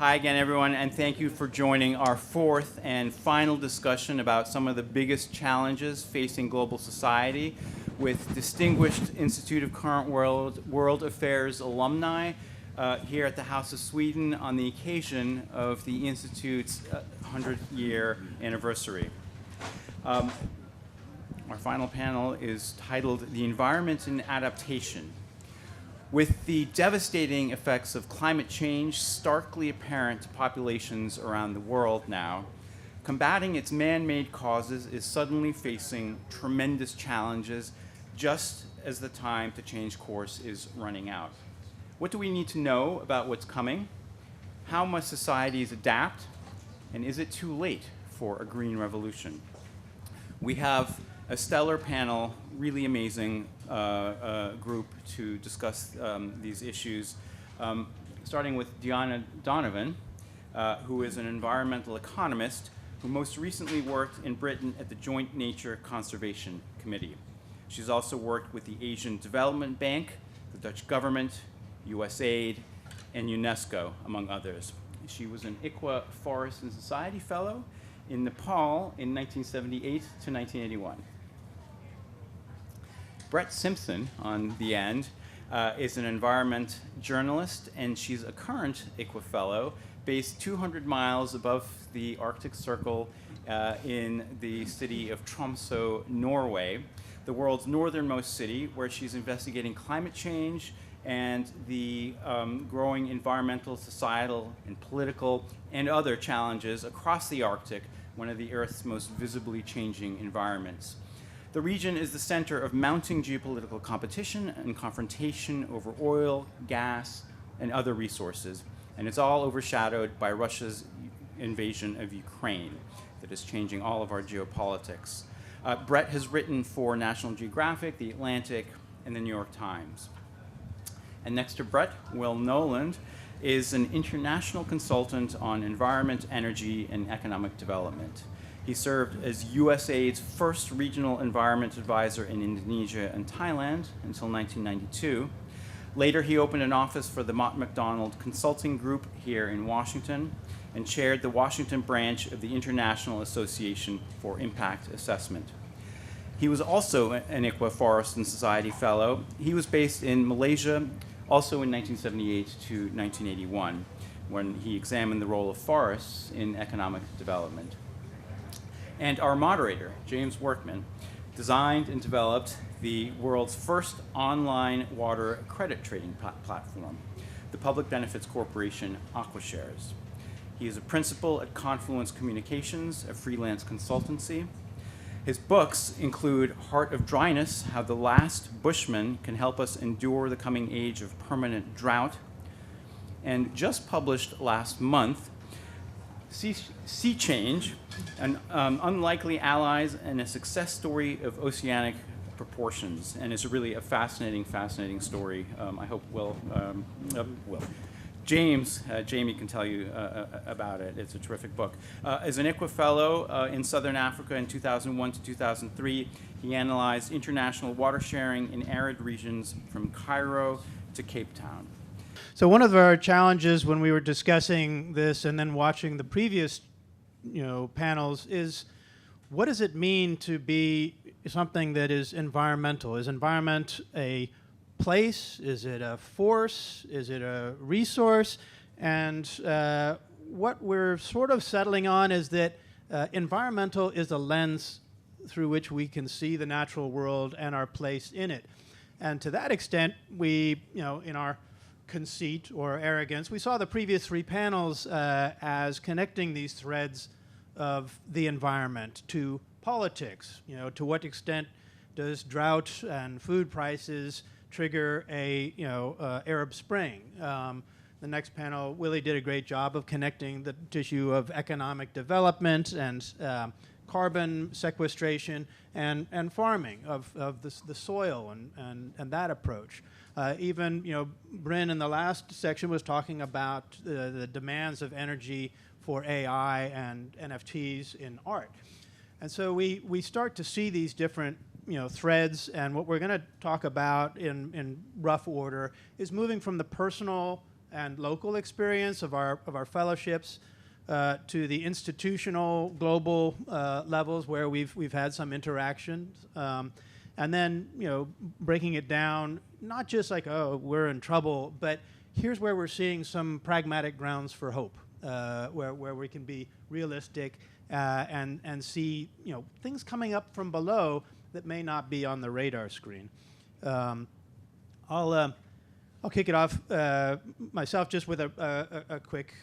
Hi again, everyone, and thank you for joining our fourth and final discussion about some of the biggest challenges facing global society with distinguished Institute of Current World Affairs alumni here at the House of Sweden on the occasion of the Institute's 100-year anniversary. Our final panel is titled The Environment and Adaptation. With the devastating effects of climate change starkly apparent to populations around the world now, combating its man-made causes is suddenly facing tremendous challenges just as the time to change course is running out. What do we need to know about what's coming? How must societies adapt? And is it too late for a green revolution? We have a stellar panel, really amazing group to discuss these issues, starting with Diana Donovan, who is an environmental economist who most recently worked in Britain at the Joint Nature Conservation Committee. She's also worked with the Asian Development Bank, the Dutch government, USAID, and UNESCO, among others. She was an ICWA Forest and Society Fellow in Nepal in 1978 to 1981. Brett Simpson, on the end, is an environment journalist, and she's a current ICWA Fellow based 200 miles above the Arctic Circle in the city of Tromsø, Norway, the world's northernmost city, where she's investigating climate change and the growing environmental, societal, and political and other challenges across the Arctic, one of the Earth's most visibly changing environments. The region is the center of mounting geopolitical competition and confrontation over oil, gas, and other resources, and it's all overshadowed by Russia's invasion of Ukraine that is changing all of our geopolitics. Brett has written for National Geographic, The Atlantic, and the New York Times. And next to Brett, Will Noland is an international consultant on environment, energy, and economic development. He served as USAID's first regional environment advisor in Indonesia and Thailand until 1992. Later, he opened an office for the Mott MacDonald Consulting Group here in Washington and chaired the Washington branch of the International Association for Impact Assessment. He was also an ICWA Forest and Society Fellow. He was based in Malaysia, also in 1978 to 1981, when he examined the role of forests in economic development. And our moderator, James Workman, designed and developed the world's first online water credit trading platform, the Public Benefits Corporation Aquashares. He is a principal at Confluence Communications, a freelance consultancy. His books include Heart of Dryness, How the Last Bushman Can Help Us Endure the Coming Age of Permanent Drought, and just published last month, Sea Change, an Unlikely Allies and a Success Story of Oceanic Proportions. And it's really a fascinating story. I hope Jamie can tell you about it. It's a terrific book. As an ICWA Fellow in Southern Africa in 2001 to 2003, he analyzed international water sharing in arid regions from Cairo to Cape Town. So one of our challenges when we were discussing this and then watching the previous, panels is, what does it mean to be something that is environmental? Is environment a place? Is it a force? Is it a resource? And what we're sort of settling on is that environmental is a lens through which we can see the natural world and our place in it. And to that extent, we, in our conceit or arrogance, we saw the previous three panels as connecting these threads of the environment to politics. To what extent does drought and food prices trigger a Arab Spring? The next panel, Willie did a great job of connecting the issue of economic development and carbon sequestration and farming of the soil and that approach. Even Bryn in the last section was talking about the demands of energy for AI and NFTs in art. And so we start to see these different threads, and what we're going to talk about in rough order is moving from the personal and local experience of our fellowships to the institutional global levels where we've had some interactions, and then breaking it down, not just like, oh, we're in trouble, but here's where we're seeing some pragmatic grounds for hope, where we can be realistic and see things coming up from below that may not be on the radar screen. I'll kick it off myself just with a quick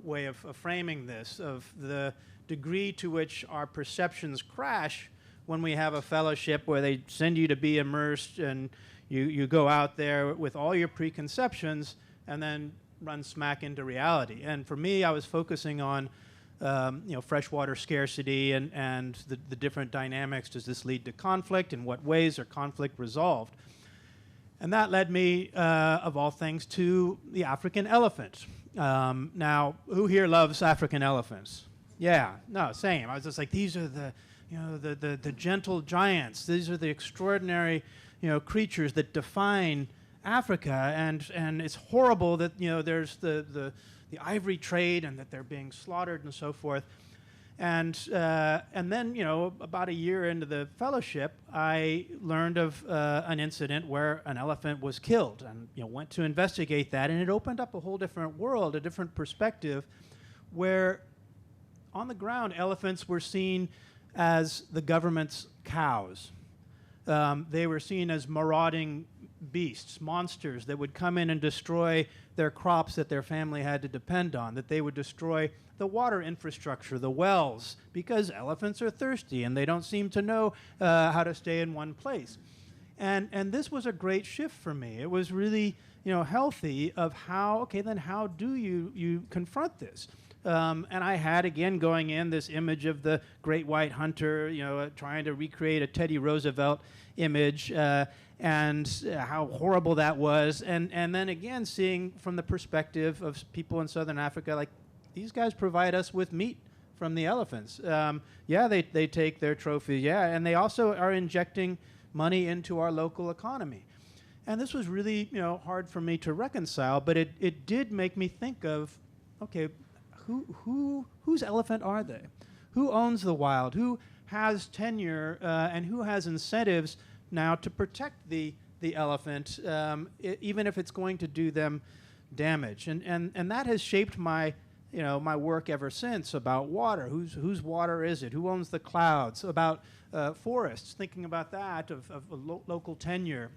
way of framing this, of the degree to which our perceptions crash when we have a fellowship where they send you to be immersed and you go out there with all your preconceptions and then run smack into reality. And for me, I was focusing on freshwater scarcity and the different dynamics. Does this lead to conflict? In what ways are conflict resolved? And that led me, of all things, to the African elephant. Now, who here loves African elephants? Yeah, no, same. I was just like, these are the gentle giants. These are the extraordinary, creatures that define Africa. And it's horrible that there's the ivory trade and that they're being slaughtered and so forth. And then, about a year into the fellowship, I learned of an incident where an elephant was killed, and went to investigate that, and it opened up a whole different world, a different perspective, where on the ground elephants were seen as the government's cows. They were seen as marauding beasts, monsters that would come in and destroy their crops that their family had to depend on, that they would destroy the water infrastructure, the wells, because elephants are thirsty and they don't seem to know how to stay in one place. And this was a great shift for me. It was really healthy of how do you confront this? And I had, again, going in this image of the great white hunter, trying to recreate a Teddy Roosevelt image, and how horrible that was. And then again, seeing from the perspective of people in southern Africa, like, these guys provide us with meat from the elephants. They take their trophies, and they also are injecting money into our local economy. And this was really hard for me to reconcile, but it did make me think of, okay, whose elephant are they? Who owns the wild? Who has tenure and who has incentives now to protect the elephant, even if it's going to do them damage? And that has shaped my my work ever since about water. Whose water is it? Who owns the clouds? About forests, thinking about that, of local tenure.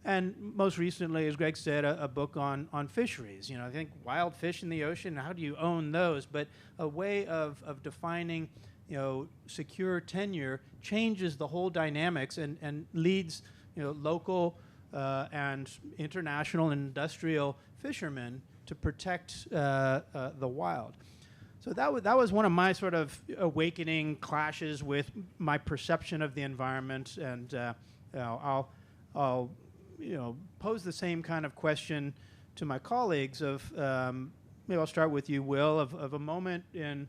And most recently, as Greg said, a book on fisheries. I think wild fish in the ocean, how do you own those? But a way of defining secure tenure changes the whole dynamics and leads local and international and industrial fishermen to protect the wild. So that was one of my sort of awakening clashes with my perception of the environment, and I'll pose the same kind of question to my colleagues of maybe I'll start with you, Will, of a moment in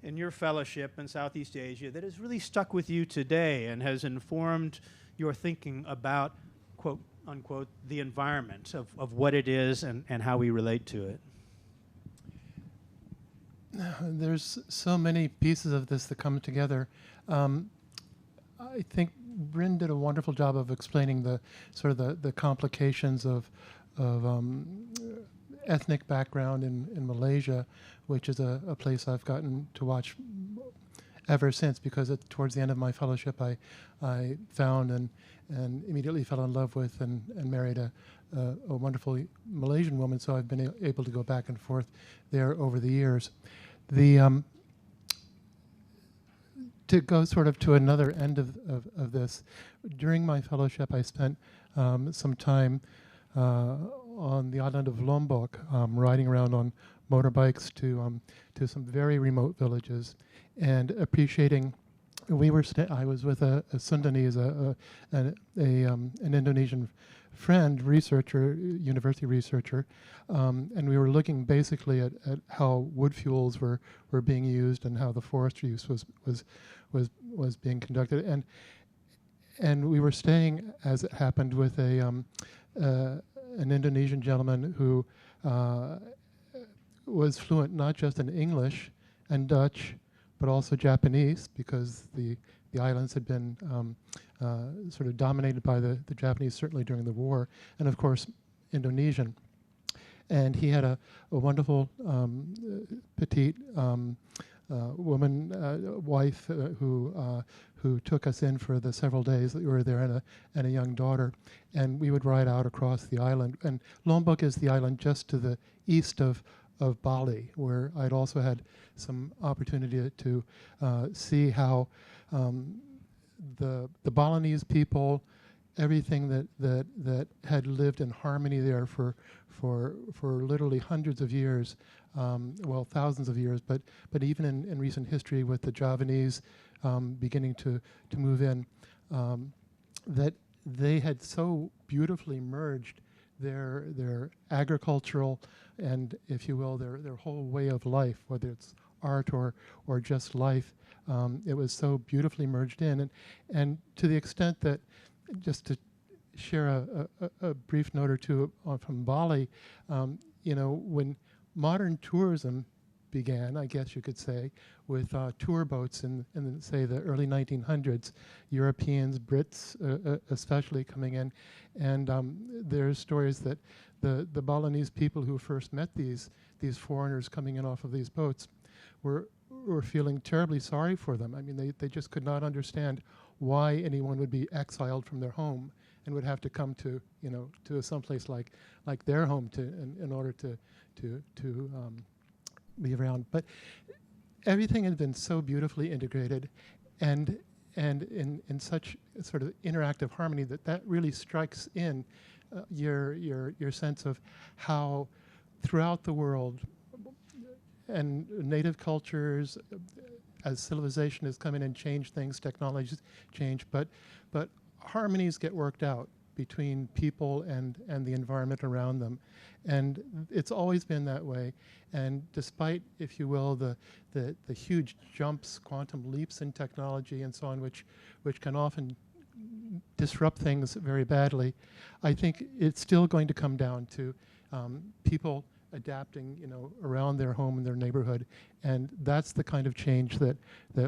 your fellowship in Southeast Asia that has really stuck with you today and has informed your thinking about, quote unquote, the environment of what it is and how we relate to it. There's so many pieces of this that come together. I think Bryn did a wonderful job of explaining the sort of the complications of ethnic background in Malaysia, which is a place I've gotten to watch ever since, because towards the end of my fellowship I found and immediately fell in love with and married a wonderful Malaysian woman, so I've been able to go back and forth there over the years. To go sort of to another end of this, during my fellowship I spent some time on the island of Lombok, riding around on motorbikes to some very remote villages and appreciating. I was with a Sundanese, an Indonesian friend, researcher, university researcher, and we were looking basically at how wood fuels were being used and how the forestry use was being conducted, and we were staying, as it happened, with an Indonesian gentleman who uh, was fluent not just in English and Dutch, but also Japanese, because the islands had been sort of dominated by the Japanese, certainly during the war, and of course Indonesian. And he had a wonderful petite woman, wife, who took us in for the several days that we were there, and a young daughter. And we would ride out across the island. And Lombok is the island just to the east of Bali, where I'd also had some opportunity to see how the Balinese people, everything that had lived in harmony there for literally hundreds of years, well, thousands of years, but even in recent history with the Javanese beginning to move in, that they had so beautifully merged their agricultural and, if you will, their whole way of life, whether it's art or just life. It was so beautifully merged in, and to the extent that, just to share a brief note or two from Bali, when modern tourism began, I guess you could say, with tour boats in say, the early 1900s, Europeans, Brits especially coming in, and there's stories that the Balinese people who first met these foreigners coming in off of these boats were feeling terribly sorry for them. I mean, they just could not understand why anyone would be exiled from their home and would have to come to someplace like their home in order to be around. But everything had been so beautifully integrated, and in such sort of interactive harmony that really strikes in your sense of how throughout the world and native cultures, as civilization has come in and changed things, technologies change, but harmonies get worked out between people and the environment around them. And it's always been that way. And despite, if you will, the huge jumps, quantum leaps in technology and so on, which can often disrupt things very badly, I think it's still going to come down to people adapting, around their home and their neighborhood, and that's the kind of change that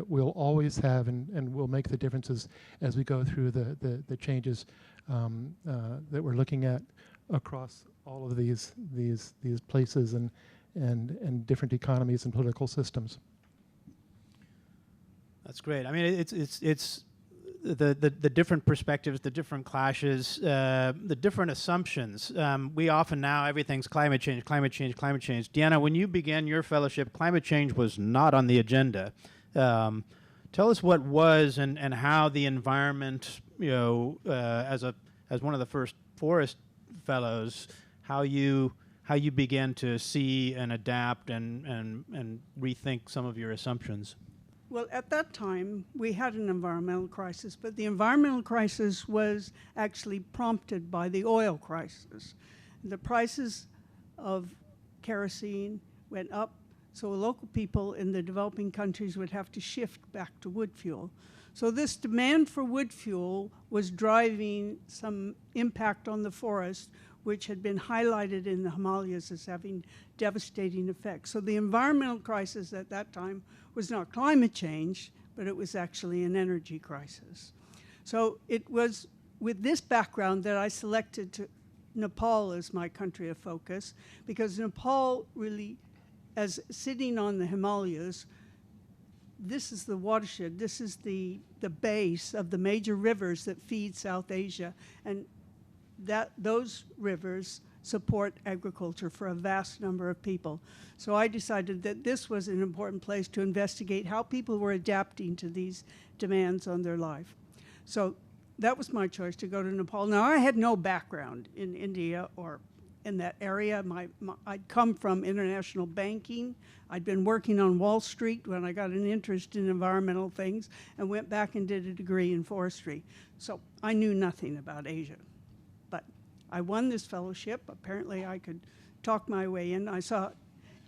we'll always have, and will make the differences as we go through the changes that we're looking at across all of these places and different economies and political systems. That's great. I mean, it's the different perspectives, the different clashes, the different assumptions. We often now, everything's climate change, climate change, climate change. Deanna, when you began your fellowship, climate change was not on the agenda. Tell us what was and how the environment, as one of the first forest fellows, how you began to see and adapt and rethink some of your assumptions. Well, at that time, we had an environmental crisis, but the environmental crisis was actually prompted by the oil crisis. The prices of kerosene went up, so local people in the developing countries would have to shift back to wood fuel. So this demand for wood fuel was driving some impact on the forest, which had been highlighted in the Himalayas as having devastating effects. So the environmental crisis at that time was not climate change, but it was actually an energy crisis. So it was with this background that I selected Nepal as my country of focus, because Nepal really, as sitting on the Himalayas, this is the watershed, this is the base of the major rivers that feed South Asia, and those rivers support agriculture for a vast number of people. So I decided that this was an important place to investigate how people were adapting to these demands on their life. So that was my choice, to go to Nepal. Now, I had no background in India or in that area. I'd come from international banking. I'd been working on Wall Street when I got an interest in environmental things, and went back and did a degree in forestry. So I knew nothing about Asia. But I won this fellowship. Apparently I could talk my way in. I saw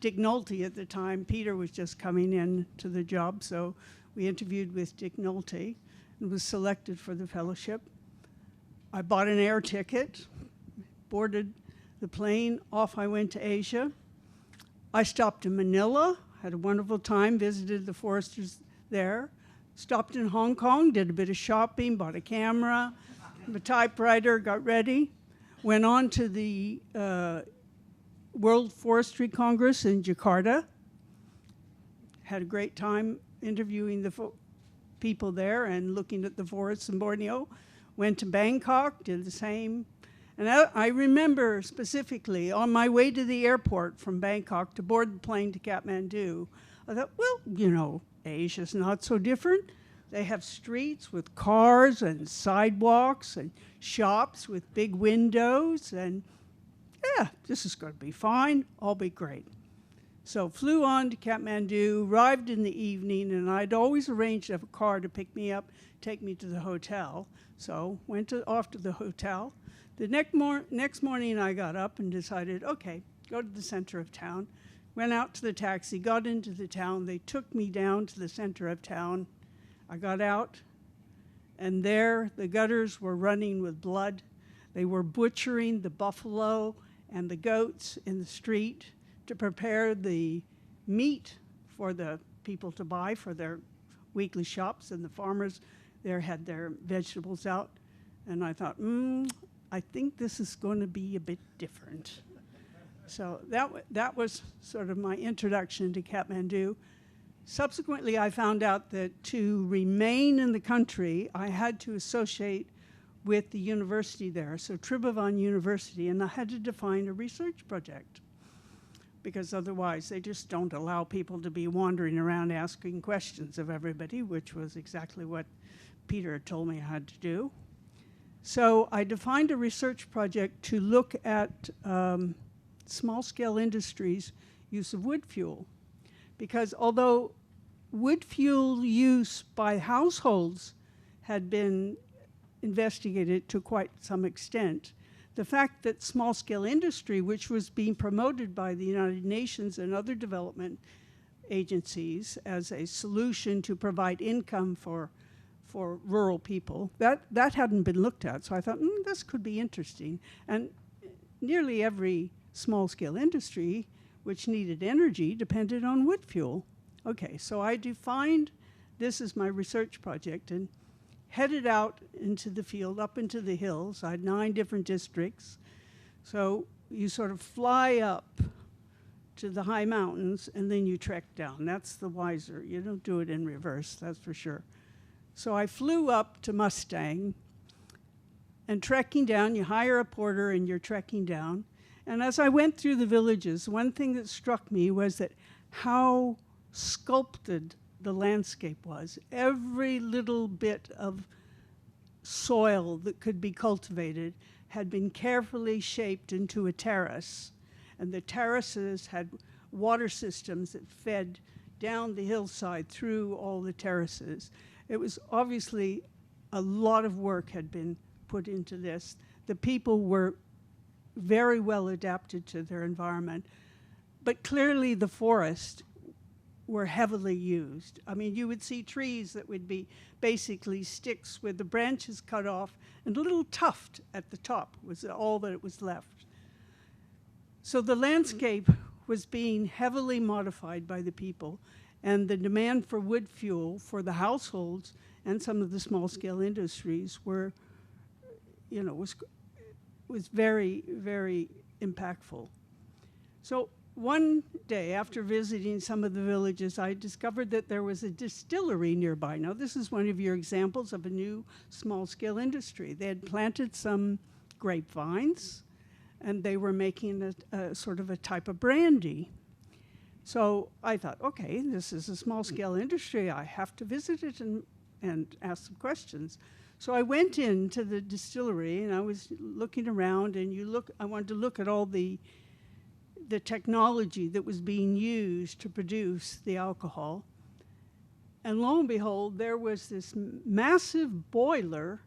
Dick Nolte at the time. Peter was just coming in to the job, so we interviewed with Dick Nolte and was selected for the fellowship. I bought an air ticket, boarded the plane, off I went to Asia. I stopped in Manila, had a wonderful time, visited the foresters there. Stopped in Hong Kong, did a bit of shopping, bought a camera, a typewriter, got ready. Went on to the World Forestry Congress in Jakarta. Had a great time interviewing the people there and looking at the forests in Borneo. Went to Bangkok, did the same. And I remember specifically on my way to the airport from Bangkok to board the plane to Kathmandu, I thought, well, you know, Asia's not so different. They have streets with cars and sidewalks and shops with big windows, and yeah, this is going to be fine. All be great. So flew on to Kathmandu, arrived in the evening, and I'd always arranged to have a car to pick me up, take me to the hotel. So went off to the hotel. The next morning I got up and decided, okay, go to the center of town. Went out to the taxi, got into the town. They took me down to the center of town. I got out, and there the gutters were running with blood. They were butchering the buffalo and the goats in the street to prepare the meat for the people to buy for their weekly shops, and the farmers there had their vegetables out. And I thought, I think this is going to be a bit different. So that was sort of my introduction to Kathmandu. Subsequently, I found out that to remain in the country, I had to associate with the university there, so Tribhuvan University, and I had to define a research project, because otherwise they just don't allow people to be wandering around asking questions of everybody, which was exactly what Peter had told me I had to do. So I defined a research project to look at small-scale industries' use of wood fuel, because although wood fuel use by households had been investigated to quite some extent, the fact that small-scale industry, which was being promoted by the United Nations and other development agencies as a solution to provide income for rural people, that hadn't been looked at. So I thought, this could be interesting. And nearly every small-scale industry which needed energy depended on wood fuel. Okay, so I defined this as my research project and headed out into the field, up into the hills. I had 9 different districts. So you sort of fly up to the high mountains and then you trek down. That's the wiser. You don't do it in reverse, that's for sure. So I flew up to Mustang, and trekking down, you hire a porter and you're trekking down. And as I went through the villages, one thing that struck me was that how sculpted the landscape was. Every little bit of soil that could be cultivated had been carefully shaped into a terrace. And the terraces had water systems that fed down the hillside through all the terraces. It was obviously a lot of work had been put into this. The people were very well adapted to their environment, but clearly the forest were heavily used. I mean, you would see trees that would be basically sticks with the branches cut off and a little tuft at the top was all that was left. So the landscape was being heavily modified by the people, and the demand for wood fuel for the households and some of the small-scale industries were, was very, very impactful. So one day, after visiting some of the villages, I discovered that there was a distillery nearby. Now, this is one of your examples of a new small-scale industry. They had planted some grapevines, and they were making a sort of a type of brandy. So I thought, okay, this is a small-scale industry. I have to visit it and ask some questions. So I went into the distillery, and I was looking around, and I wanted to look at all the technology that was being used to produce the alcohol. And lo and behold, there was this massive boiler,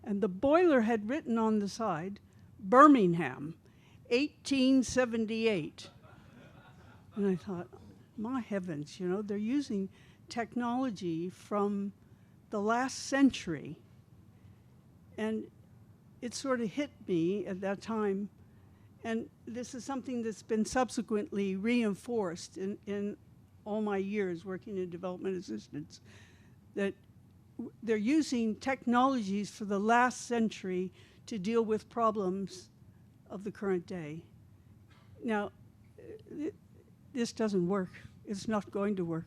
and the boiler had written on the side, Birmingham, 1878. And I thought, my heavens, they're using technology from the last century. And it sort of hit me at that time, And this is something that's been subsequently reinforced in all my years working in development assistance, that they're using technologies for the last century to deal with problems of the current day. Now, this doesn't work. It's not going to work.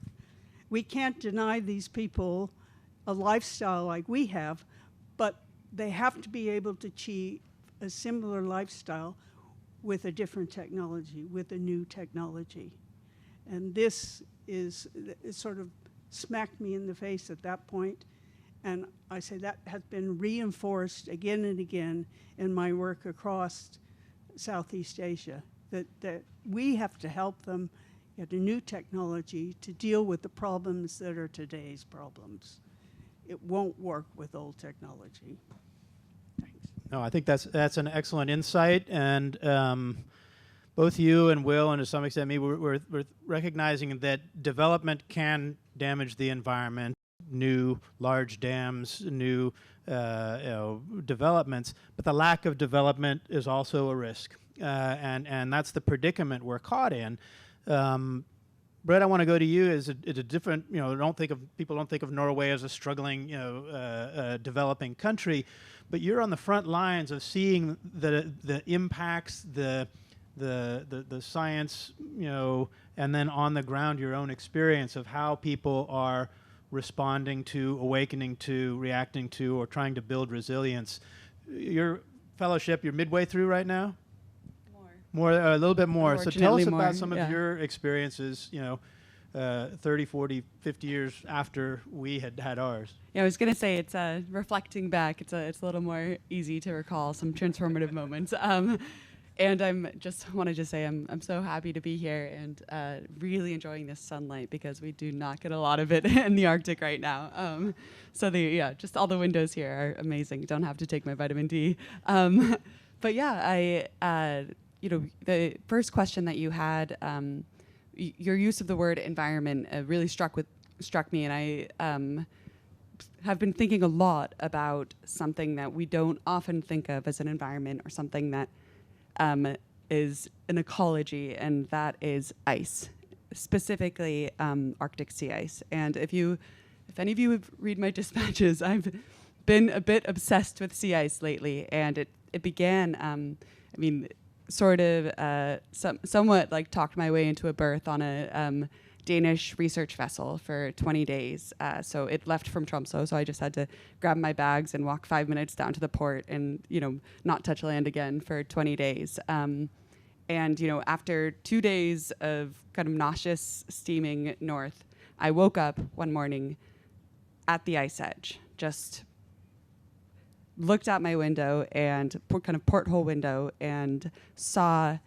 We can't deny these people a lifestyle like we have, but they have to be able to achieve a similar lifestyle with a different technology, with a new technology. And this is, it sort of smacked me in the face at that point. And I say that has been reinforced again and again in my work across Southeast Asia, that we have to help them get a new technology to deal with the problems that are today's problems. It won't work with old technology. Thanks. No, I think that's an excellent insight, and both you and Will, and to some extent me, we're recognizing that development can damage the environment. New large dams, new developments, but the lack of development is also a risk, and that's the predicament we're caught in. Brett, I want to go to you. It's a different, people don't think of Norway as a struggling, developing country, but you're on the front lines of seeing the impacts, the science, and then on the ground your own experience of how people are responding to, awakening to, reacting to, or trying to build resilience. Your fellowship, you're midway through right now? More, a little bit more. So tell us about some of your experiences, 30, 40, 50 years after we had ours. Yeah, I was going to say, it's reflecting back, it's a little more easy to recall some transformative moments. And want to just say I'm so happy to be here and really enjoying this sunlight, because we do not get a lot of it in the Arctic right now. So just all the windows here are amazing. Don't have to take my vitamin D. But yeah, the first question that you had, your use of the word environment really struck me, and I have been thinking a lot about something that we don't often think of as an environment, or something that is an ecology, and that is ice, specifically Arctic sea ice. And if any of you have read my dispatches, I've been a bit obsessed with sea ice lately, and it began, somewhat like talked my way into a berth on a Danish research vessel for 20 days. So it left from Tromsø, so I just had to grab my bags and walk 5 minutes down to the port and, not touch land again for 20 days. And, after 2 days of kind of nauseous steaming north, I woke up one morning at the ice edge, just looked out my window and kind of porthole window and saw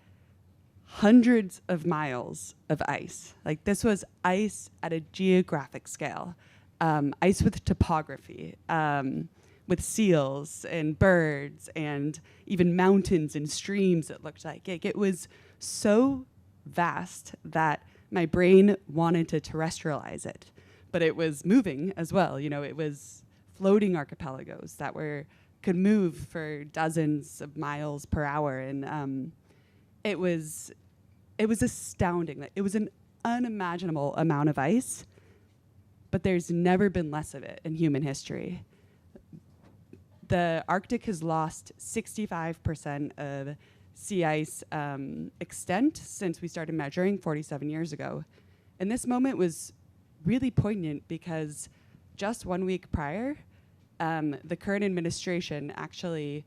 hundreds of miles of ice. Like, this was ice at a geographic scale, ice with topography, with seals and birds and even mountains and streams. It looked like it was so vast that my brain wanted to terrestrialize it, but it was moving as well. It was floating archipelagos that could move for dozens of miles per hour, and it was astounding. It was an unimaginable amount of ice, but there's never been less of it in human history. The Arctic has lost 65% of sea ice extent since we started measuring 47 years ago. And this moment was really poignant because just 1 week prior, the current administration actually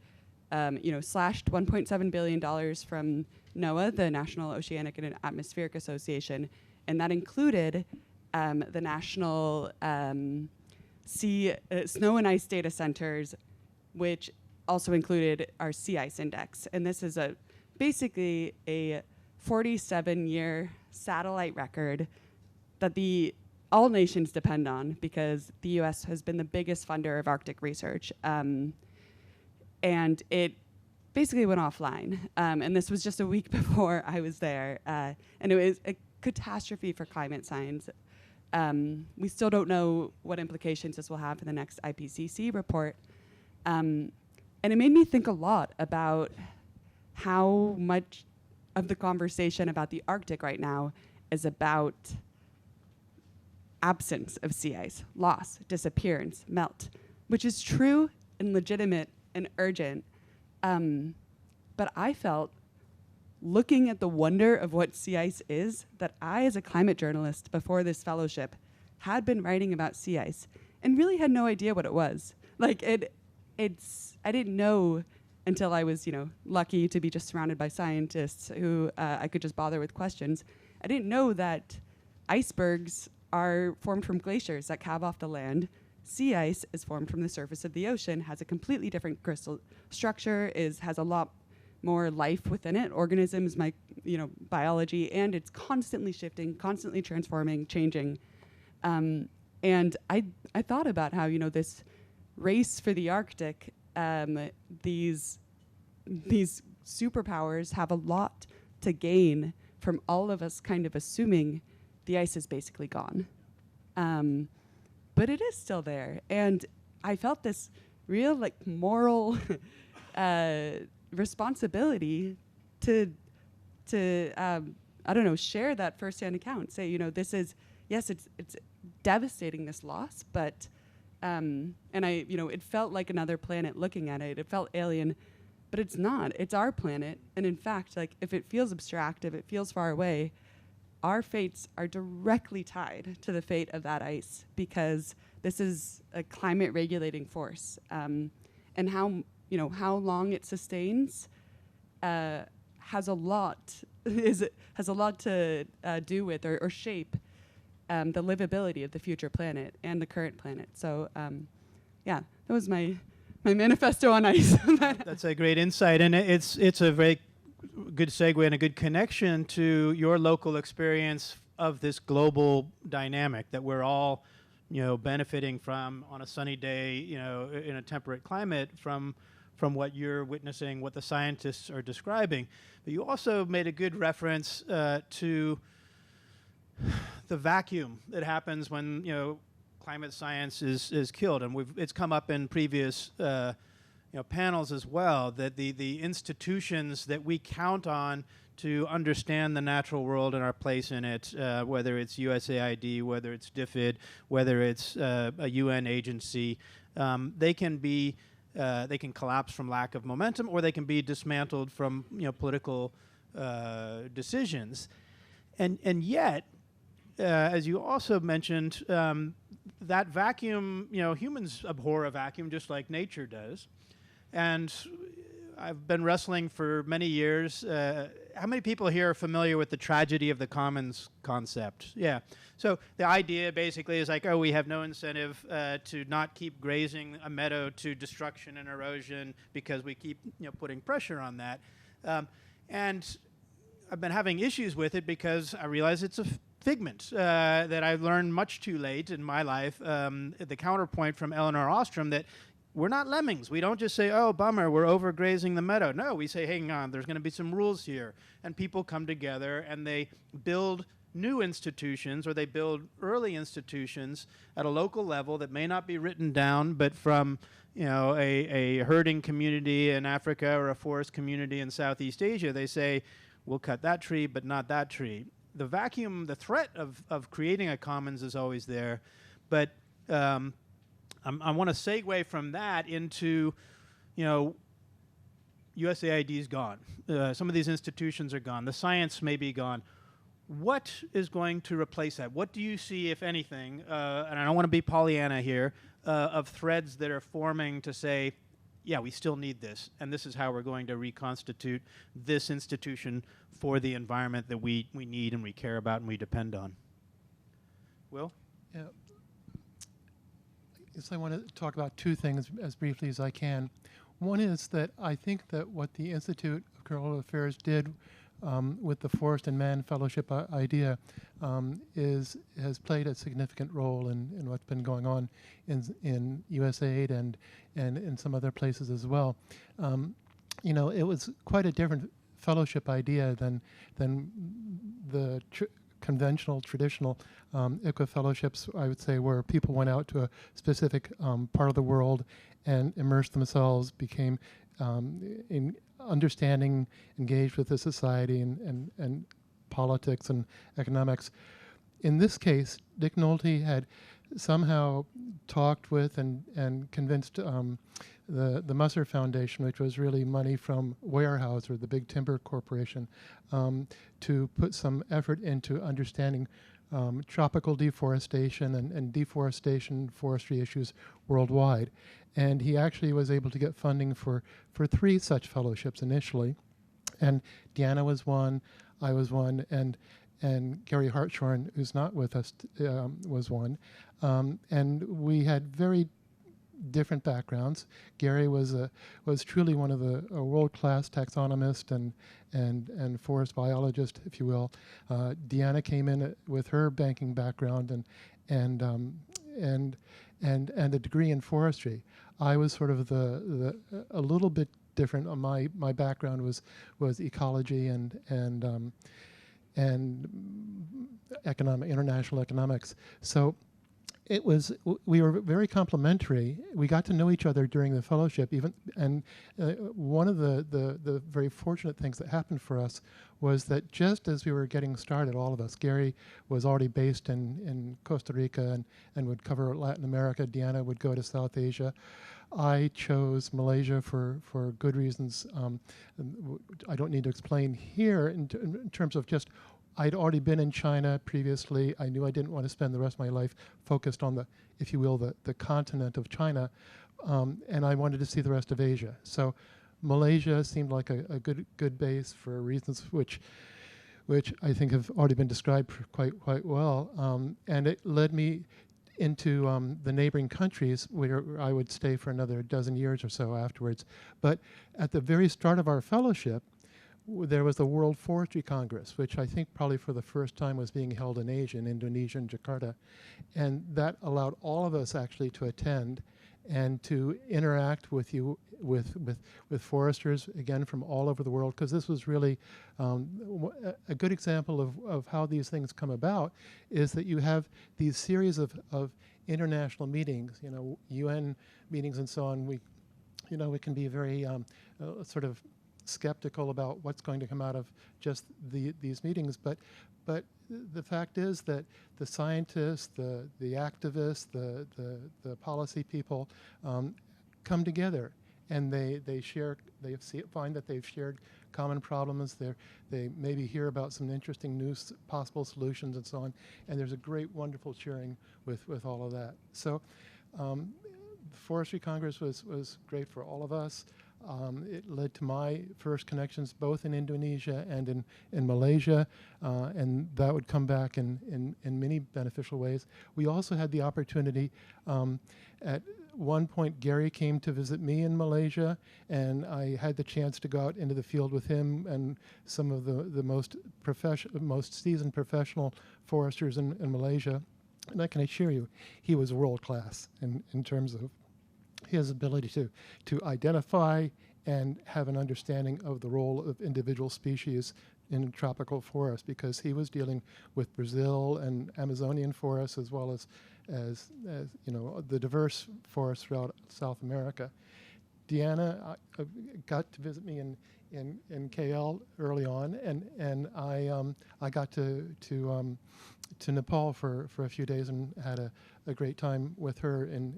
slashed $1.7 billion from NOAA, the National Oceanic and Atmospheric Association, and that included the National Snow and Ice Data Centers, which also included our Sea Ice Index. And this is basically a 47-year satellite record that all nations depend on, because the US has been the biggest funder of Arctic research. And it basically went offline. And this was just a week before I was there. And it was a catastrophe for climate science. We still don't know what implications this will have for the next IPCC report. And it made me think a lot about how much of the conversation about the Arctic right now is about absence of sea ice, loss, disappearance, melt, which is true and legitimate and urgent. But I felt, looking at the wonder of what sea ice is, that I, as a climate journalist before this fellowship, had been writing about sea ice and really had no idea what it was. Like I didn't know until I was, lucky to be just surrounded by scientists who I could just bother with questions. I didn't know that icebergs are formed from glaciers that calve off the land. Sea ice is formed from the surface of the ocean, has a completely different crystal structure, has a lot more life within it, organisms, biology, and it's constantly shifting, constantly transforming, changing. And I thought about how, this race for the Arctic, these superpowers have a lot to gain from all of us kind of assuming the ice is basically gone. But it is still there. And I felt this real moral responsibility to share that firsthand account. Say, this is, yes, it's devastating, this loss, but and it felt like another planet looking at it. It felt alien, but it's not. It's our planet. And in fact, if it feels abstract, if it feels far away, our fates are directly tied to the fate of that ice, because this is a climate regulating force. And how long it sustains has a lot to do with or shape the livability of the future planet and the current planet. So that was my manifesto on ice. That's a great insight, and it's a very good segue and a good connection to your local experience of this global dynamic that we're all, benefiting from on a sunny day, in a temperate climate from what you're witnessing, what the scientists are describing. But you also made a good reference to the vacuum that happens when, climate science is killed, and it's come up in previous panels as well, that the institutions that we count on to understand the natural world and our place in it, whether it's USAID, whether it's DFID, whether it's a UN agency, they can collapse from lack of momentum, or they can be dismantled from political decisions, and yet, as you also mentioned, that vacuum, humans abhor a vacuum just like nature does. And I've been wrestling for many years. How many people here are familiar with the tragedy of the commons concept? Yeah. So the idea basically is we have no incentive to not keep grazing a meadow to destruction and erosion because we keep putting pressure on that. And I've been having issues with it because I realize it's a figment that I learned much too late in my life. The counterpoint from Eleanor Ostrom that we're not lemmings. We don't just say, oh, bummer, we're overgrazing the meadow. No, we say, hang on, there's going to be some rules here. And people come together and they build new institutions, or they build early institutions at a local level that may not be written down, but from a herding community in Africa or a forest community in Southeast Asia, they say, we'll cut that tree, but not that tree. The vacuum, the threat of creating a commons is always there, but I want to segue from that into, USAID's gone. Some of these institutions are gone. The science may be gone. What is going to replace that? What do you see, if anything, and I don't want to be Pollyanna here, of threads that are forming to say, yeah, we still need this, and this is how we're going to reconstitute this institution for the environment that we need and we care about and we depend on? Will? Yeah. I guess I want to talk about two things as briefly as I can. One is that I think that what the Institute of Global Affairs did with the Forest and Man Fellowship idea has played a significant role in what's been going on in USAID and in some other places as well. It was quite a different fellowship idea than the conventional, traditional ICWA fellowships, I would say, where people went out to a specific part of the world and immersed themselves, became understanding, engaged with the society and politics and economics. In this case, Dick Nolte had somehow talked with and convinced the Musser Foundation, which was really money from Weyerhaeuser, the big timber corporation, to put some effort into understanding tropical deforestation and deforestation forestry issues worldwide. And he actually was able to get funding for 3 such fellowships initially. And Deanna was one, I was one, and Gary Hartshorn, who's not with us, was one. And we had very different backgrounds. Gary was truly one of a world-class taxonomist and forest biologist, if you will. Deanna came in with her banking background and a degree in forestry. I was sort of a little bit different. My background was ecology and international economics. So we were very complementary. We got to know each other during the fellowship, and one of the very fortunate things that happened for us was that just as we were getting started, all of us, Gary was already based in Costa Rica and would cover Latin America. Deanna would go to South Asia. I chose Malaysia for good reasons. I don't need to explain here in terms of just I'd already been in China previously. I knew I didn't want to spend the rest of my life focused on if you will, the continent of China, and I wanted to see the rest of Asia. So Malaysia seemed like a good base for reasons which I think have already been described quite well, and it led me into the neighboring countries where I would stay for another dozen years or so afterwards. But at the very start of our fellowship, there was the World Forestry Congress, which I think probably for the first time was being held in Asia, in Indonesia and Jakarta. And that allowed all of us actually to attend and to interact with foresters, again, from all over the world, because this was really a good example of how these things come about, is that you have these series of international meetings, UN meetings and so on. We can be very sort of skeptical about what's going to come out of just these meetings, but the fact is that the scientists, the activists, the policy people come together, and they find that they've shared common problems. They maybe hear about some interesting new possible solutions and so on, and there's a great, wonderful sharing with all of that. So the Forestry Congress was great for all of us. It led to my first connections both in Indonesia and in Malaysia, and that would come back in many beneficial ways. We also had the opportunity, at one point Gary came to visit me in Malaysia, and I had the chance to go out into the field with him and some of the most seasoned professional foresters in Malaysia. And I can assure you, he was world class in terms of his ability to identify and have an understanding of the role of individual species in a tropical forest, because he was dealing with Brazil and Amazonian forests as well as the diverse forests throughout South America. Deanna got to visit me in KL early on, and I got to Nepal for a few days and had a great time with her in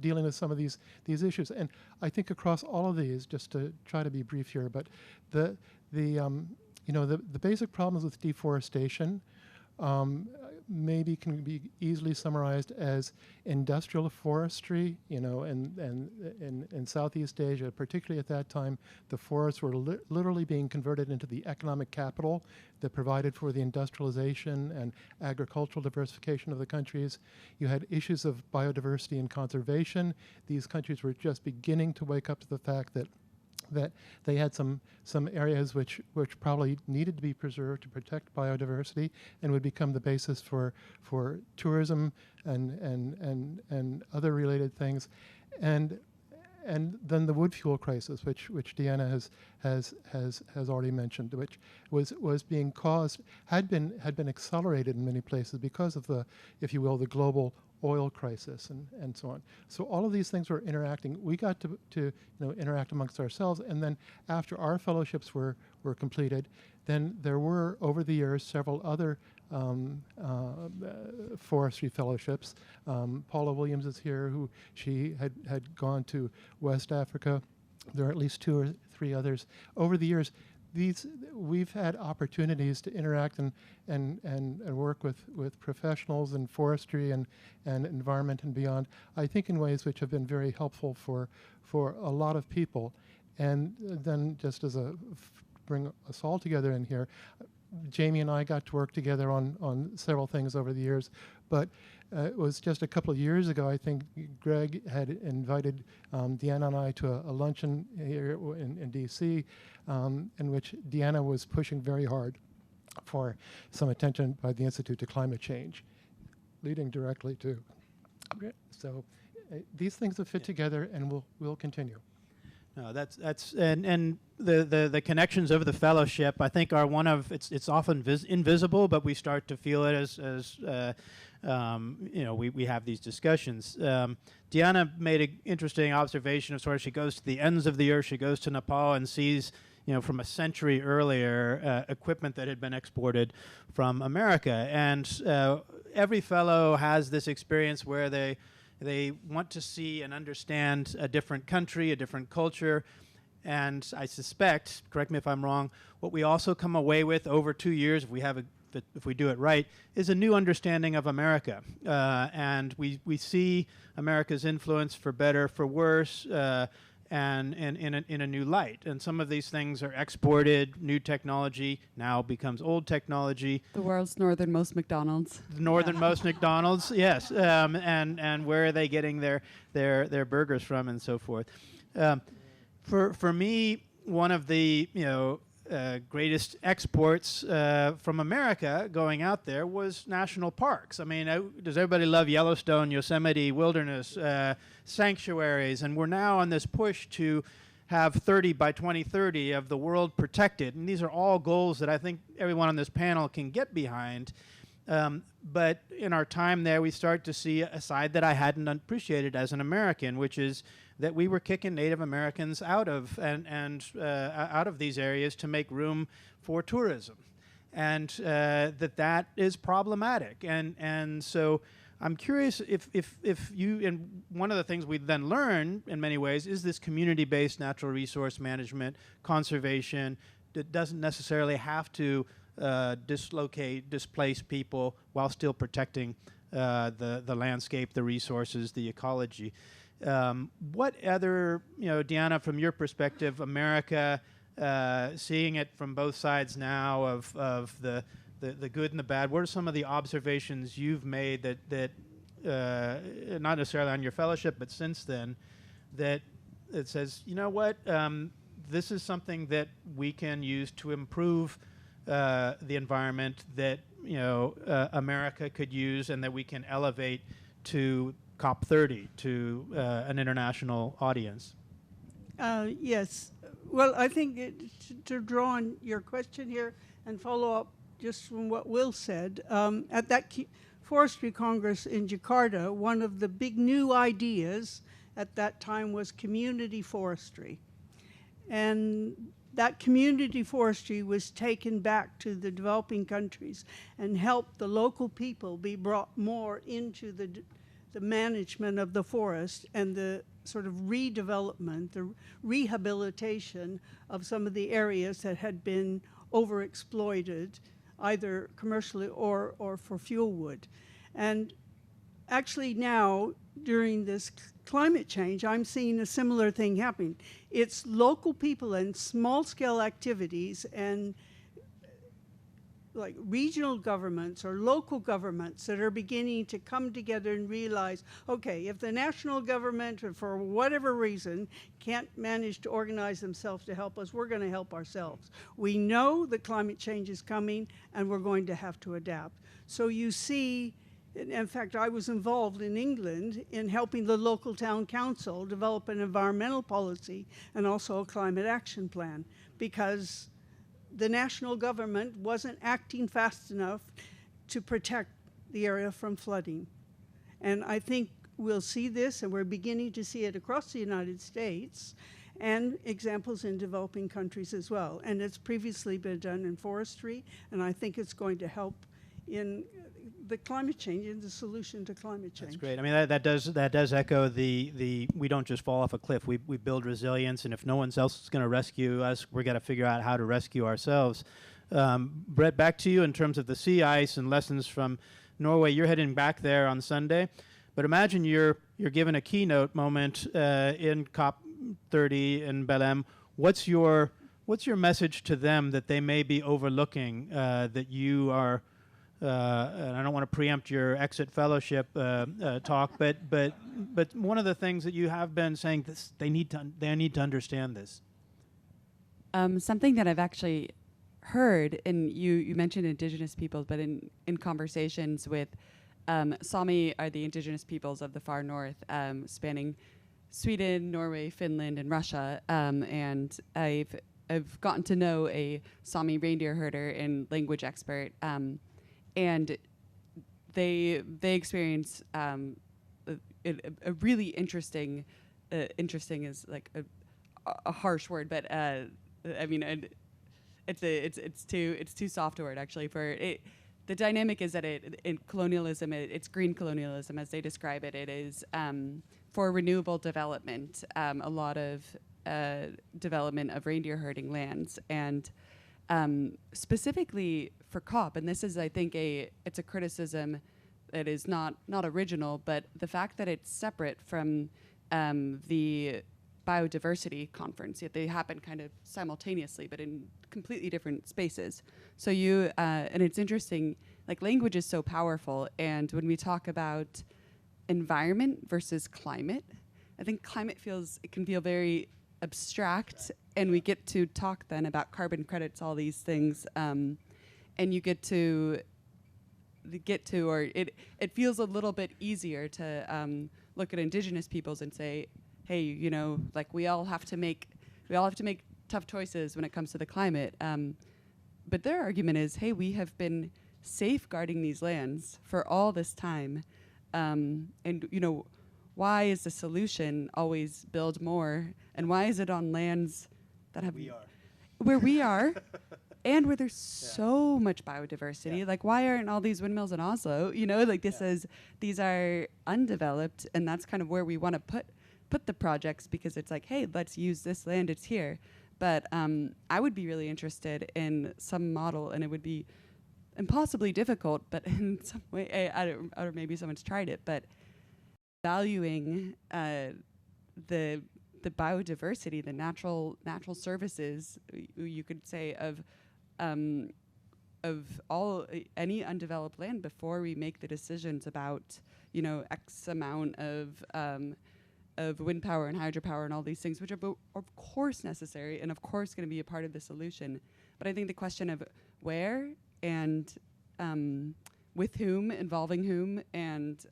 dealing with some of these issues. And I think across all of these, just to try to be brief here, but the basic problems with deforestation maybe can be easily summarized as industrial forestry, in Southeast Asia, particularly at that time, the forests were literally being converted into the economic capital that provided for the industrialization and agricultural diversification of the countries. You had issues of biodiversity and conservation. These countries were just beginning to wake up to the fact that they had some areas which probably needed to be preserved to protect biodiversity and would become the basis for tourism and other related things, and then the wood fuel crisis, which Deanna has already mentioned, which was being caused, had been accelerated in many places because of the, if you will, the global oil crisis and so on. So all of these things were interacting. We got to interact amongst ourselves, and then after our fellowships were completed, then there were over the years several other forestry fellowships. Paula Williams is here, who she had gone to West Africa. There are at least 2 or 3 others. Over the years, we've had opportunities to interact and work with professionals in forestry and environment and beyond, I think in ways which have been very helpful for a lot of people. And then just as bring us all together in here, Jamie and I got to work together on several things over the years, but it was just a couple of years ago, I think Greg had invited Deanna and I to a luncheon here in DC, in which Deanna was pushing very hard for some attention by the Institute to Climate Change, leading directly to. So these things have fit together, and we'll continue. No, that's and the connections of the fellowship, I think, are one of it's often invisible, but we start to feel it as we have these discussions. Deanna made an interesting observation of sort of she goes to the ends of the earth, she goes to Nepal and sees from a century earlier equipment that had been exported from America, and every fellow has this experience where they want to see and understand a different country, a different culture, and I suspect, correct me if I'm wrong, what we also come away with over 2 years, if we do it right, is a new understanding of America. And we see America's influence for better, for worse, and in a new light. And some of these things are exported. New technology now becomes old technology. The world's northernmost McDonald's. The northernmost McDonald's, yes. And where are they getting their burgers from, and so forth. For me, one of the greatest exports from America going out there was national parks. I mean, does everybody love Yellowstone, Yosemite, wilderness, sanctuaries? And we're now on this push to have 30 by 2030 of the world protected. And these are all goals that I think everyone on this panel can get behind. But in our time there, we start to see a side that I hadn't appreciated as an American, which is that we were kicking Native Americans out of out of these areas to make room for tourism, and that is problematic. And so I'm curious if you, and one of the things we then learn in many ways is this community-based natural resource management, conservation that doesn't necessarily have to displace people while still protecting the landscape, the resources, the ecology. What other, Deanna, from your perspective, America, seeing it from both sides now of the good and the bad, what are some of the observations you've made that not necessarily on your fellowship, but since then, that it says, this is something that we can use to improve the environment, that America could use, and that we can elevate to COP30, to an international audience? Yes. Well, I think to draw on your question here and follow up just from what Will said, at that Forestry Congress in Jakarta, one of the big new ideas at that time was community forestry. And that community forestry was taken back to the developing countries and helped the local people be brought more into the management of the forest and the sort of redevelopment, the rehabilitation of some of the areas that had been overexploited, either commercially or for fuel wood. And actually now, during this climate change, I'm seeing a similar thing happening. It's local people and small-scale activities and like regional governments or local governments that are beginning to come together and realize, okay, if the national government, for whatever reason, can't manage to organize themselves to help us, we're going to help ourselves. We know that climate change is coming, and we're going to have to adapt. So you see, in fact, I was involved in England in helping the local town council develop an environmental policy and also a climate action plan, because the national government wasn't acting fast enough to protect the area from flooding. And I think we'll see this, and we're beginning to see it across the United States, and examples in developing countries as well. And it's previously been done in forestry, and I think it's going to help in the climate change, in the solution to climate change. That's great. I mean, that does echo the we don't just fall off a cliff. We build resilience, and if no one else is going to rescue us, we're going to figure out how to rescue ourselves. Brett, back to you in terms of the sea ice and lessons from Norway. You're heading back there on Sunday, but imagine you're given a keynote moment in COP30 in Belém. What's your message to them that they may be overlooking that you are? And I don't want to preempt your exit fellowship talk, but one of the things that you have been saying, this they need to understand this. Something that I've actually heard, and you mentioned indigenous peoples, but in conversations with Sami are the indigenous peoples of the far north, spanning Sweden, Norway, Finland, and Russia, and I've gotten to know a Sami reindeer herder and language expert. And they experience a really interesting is like a harsh word, but I mean it's too soft a word actually for it. The dynamic is that in colonialism, it's green colonialism as they describe it. It is for renewable development, a lot of development of reindeer herding lands, and specifically for COP, and this is, I think, it's a criticism that is not original, but the fact that it's separate from the biodiversity conference, yet they happen kind of simultaneously, but in completely different spaces. So and it's interesting, like language is so powerful, and when we talk about environment versus climate, I think climate can feel very abstract, and we get to talk then about carbon credits, all these things, and you get to or it feels a little bit easier to look at indigenous peoples and say, hey, you know, like we all have to make tough choices when it comes to the climate, but their argument is, hey, we have been safeguarding these lands for all this time, and you know, why is the solution always build more, and why is it on lands that have where we are and where there's so much biodiversity? Like, why aren't all these windmills in Oslo? You know, like these are undeveloped, and that's kind of where we want to put the projects, because it's like, hey, let's use this land, it's here. But I would be really interested in some model, and it would be impossibly difficult, but in some way, or maybe someone's tried it, but valuing the biodiversity, the natural services, you could say, of all any undeveloped land before we make the decisions about, you know, X amount of wind power and hydropower and all these things, which are of course necessary and of course going to be a part of the solution. But I think the question of where and with whom, involving whom, and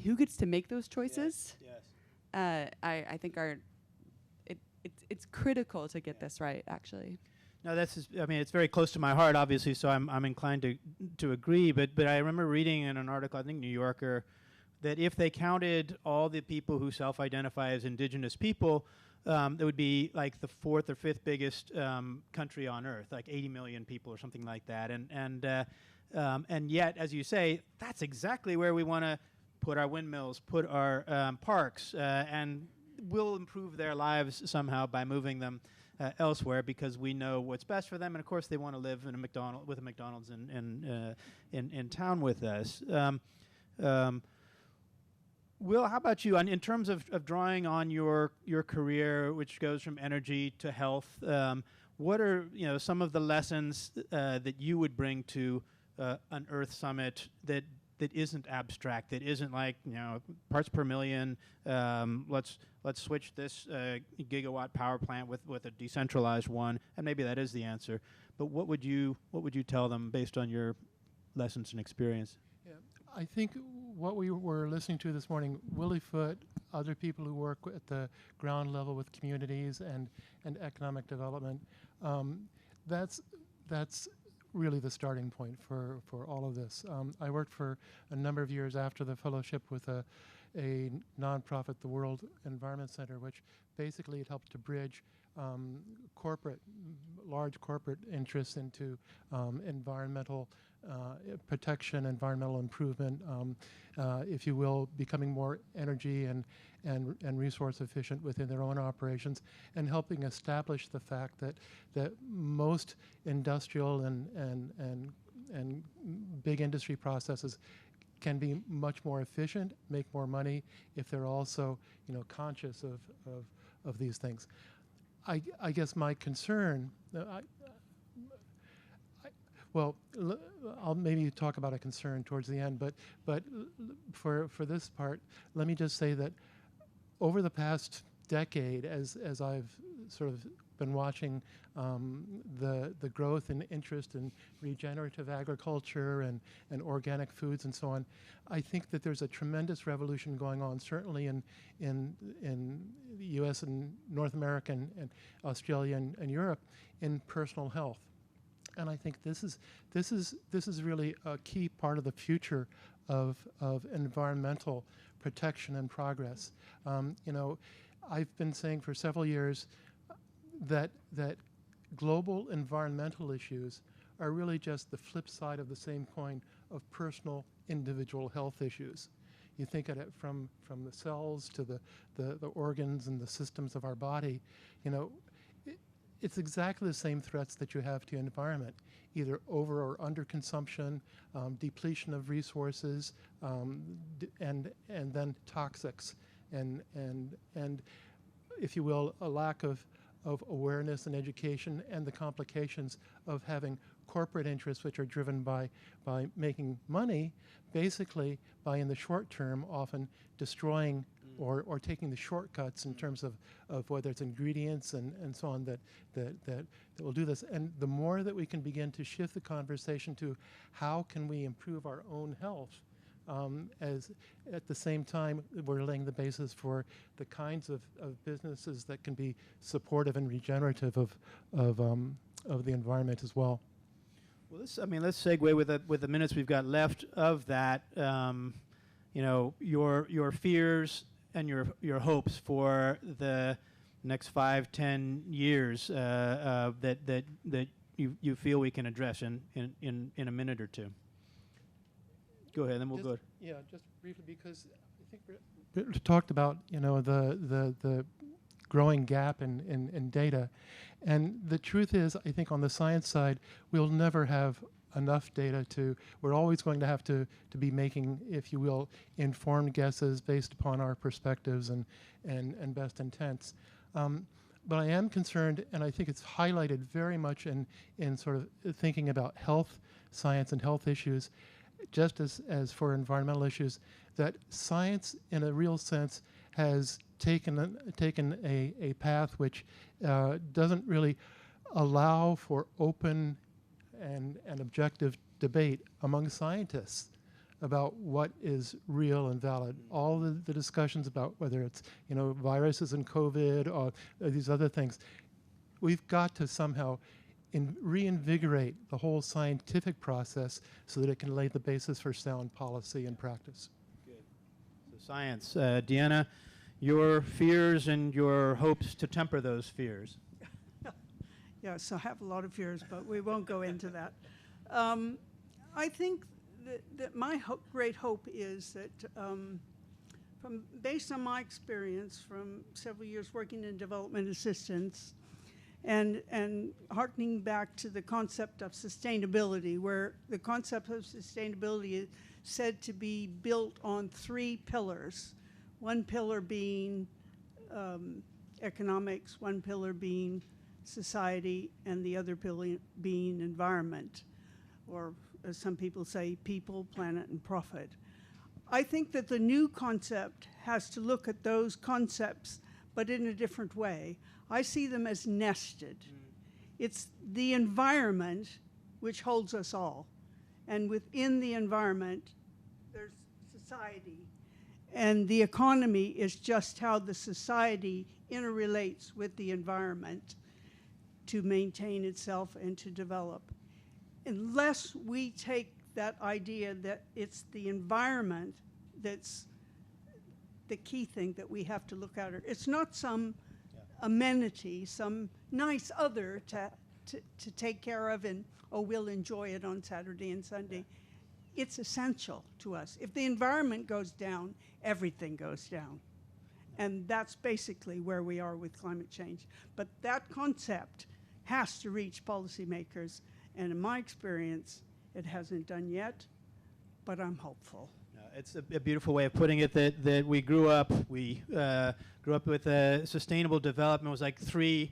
who gets to make those choices, I think it's critical to get this right, actually. No, I mean, it's very close to my heart, obviously, so I'm inclined to agree. But I remember reading in an article, I think New Yorker, that if they counted all the people who self-identify as indigenous people, it would be like the fourth or fifth biggest country on Earth, like 80 million people or something like that. And yet, as you say, that's exactly where we want to put our windmills, put our parks, and we'll improve their lives somehow by moving them elsewhere, because we know what's best for them, and of course they want to live in with a McDonald's in town with us. Will, how about you? In terms of drawing on your career, which goes from energy to health, what are some of the lessons that you would bring to an Earth Summit that isn't abstract, that isn't like parts per million? Let's switch this gigawatt power plant with a decentralized one, and maybe that is the answer. But what would you tell them based on your lessons and experience? Yeah, I think what we were listening to this morning, Willie Foote, other people who work at the ground level with communities and economic development, that's really the starting point for all of this. I worked for a number of years after the fellowship with a nonprofit, the World Environment Center, which basically it helped to bridge large corporate interests into environmental protection, environmental improvement, if you will, becoming more energy and resource efficient within their own operations, and helping establish the fact that most industrial and big industry processes can be much more efficient, make more money if they're also, conscious of these things. I guess my concern, I'll maybe talk about a concern towards the end, but for this part, let me just say that over the past decade, as I've sort of been watching the growth and interest in regenerative agriculture and organic foods and so on, I think that there's a tremendous revolution going on, certainly in the U.S. and North America and Australia and Europe, in personal health. And I think this is really a key part of the future of environmental protection and progress. I've been saying for several years that global environmental issues are really just the flip side of the same coin of personal individual health issues. You think at it from the cells to the organs and the systems of our body, it's exactly the same threats that you have to the environment, either over or under consumption, depletion of resources, and then toxics, and if you will, a lack of awareness and education, and the complications of having corporate interests which are driven by making money, basically by, in the short term, often destroying or taking the shortcuts in terms of whether it's ingredients and so on that will do this. And the more that we can begin to shift the conversation to how can we improve our own health, as at the same time we're laying the basis for the kinds of businesses that can be supportive and regenerative of the environment as well. Well, let's segue with the minutes we've got left of that. Your fears and your hopes for the next 5-10 years that you feel we can address in a minute or two. Go ahead, then we'll go. Yeah, just briefly, because I think we talked about the growing gap in data, and the truth is, I think on the science side, we'll never have enough data we're always going to have to be making, if you will, informed guesses based upon our perspectives and best intents. But I am concerned, and I think it's highlighted very much in sort of thinking about health science and health issues, just as for environmental issues, that science in a real sense has taken a path which doesn't really allow for open and objective debate among scientists about what is real and valid. All the discussions about whether it's viruses and COVID or these other things, we've got to somehow reinvigorate the whole scientific process so that it can lay the basis for sound policy and practice. Good. So science. Deanna, your fears and your hopes to temper those fears. Yes, I have a lot of fears, but we won't go into that. I think that my great hope is that, based on my experience from several years working in development assistance, and hearkening back to the concept of sustainability, where the concept of sustainability is said to be built on 3 pillars. One pillar being economics, one pillar being society, and the other pillar being environment, or as some people say, people, planet, and profit. I think that the new concept has to look at those concepts, but in a different way. I see them as nested. It's the environment which holds us all. And within the environment, there's society. And the economy is just how the society interrelates with the environment to maintain itself and to develop. unless we take that idea that it's the environment that's the key thing that we have to look at. It's not some amenity, some nice other to take care of and, oh, we'll enjoy it on Saturday and Sunday. It's essential to us. If the environment goes down, everything goes down. And that's basically where we are with climate change. But that concept has to reach policymakers. And in my experience, it hasn't done yet, but I'm hopeful. It's a beautiful way of putting it that we grew up with sustainable development. It was like a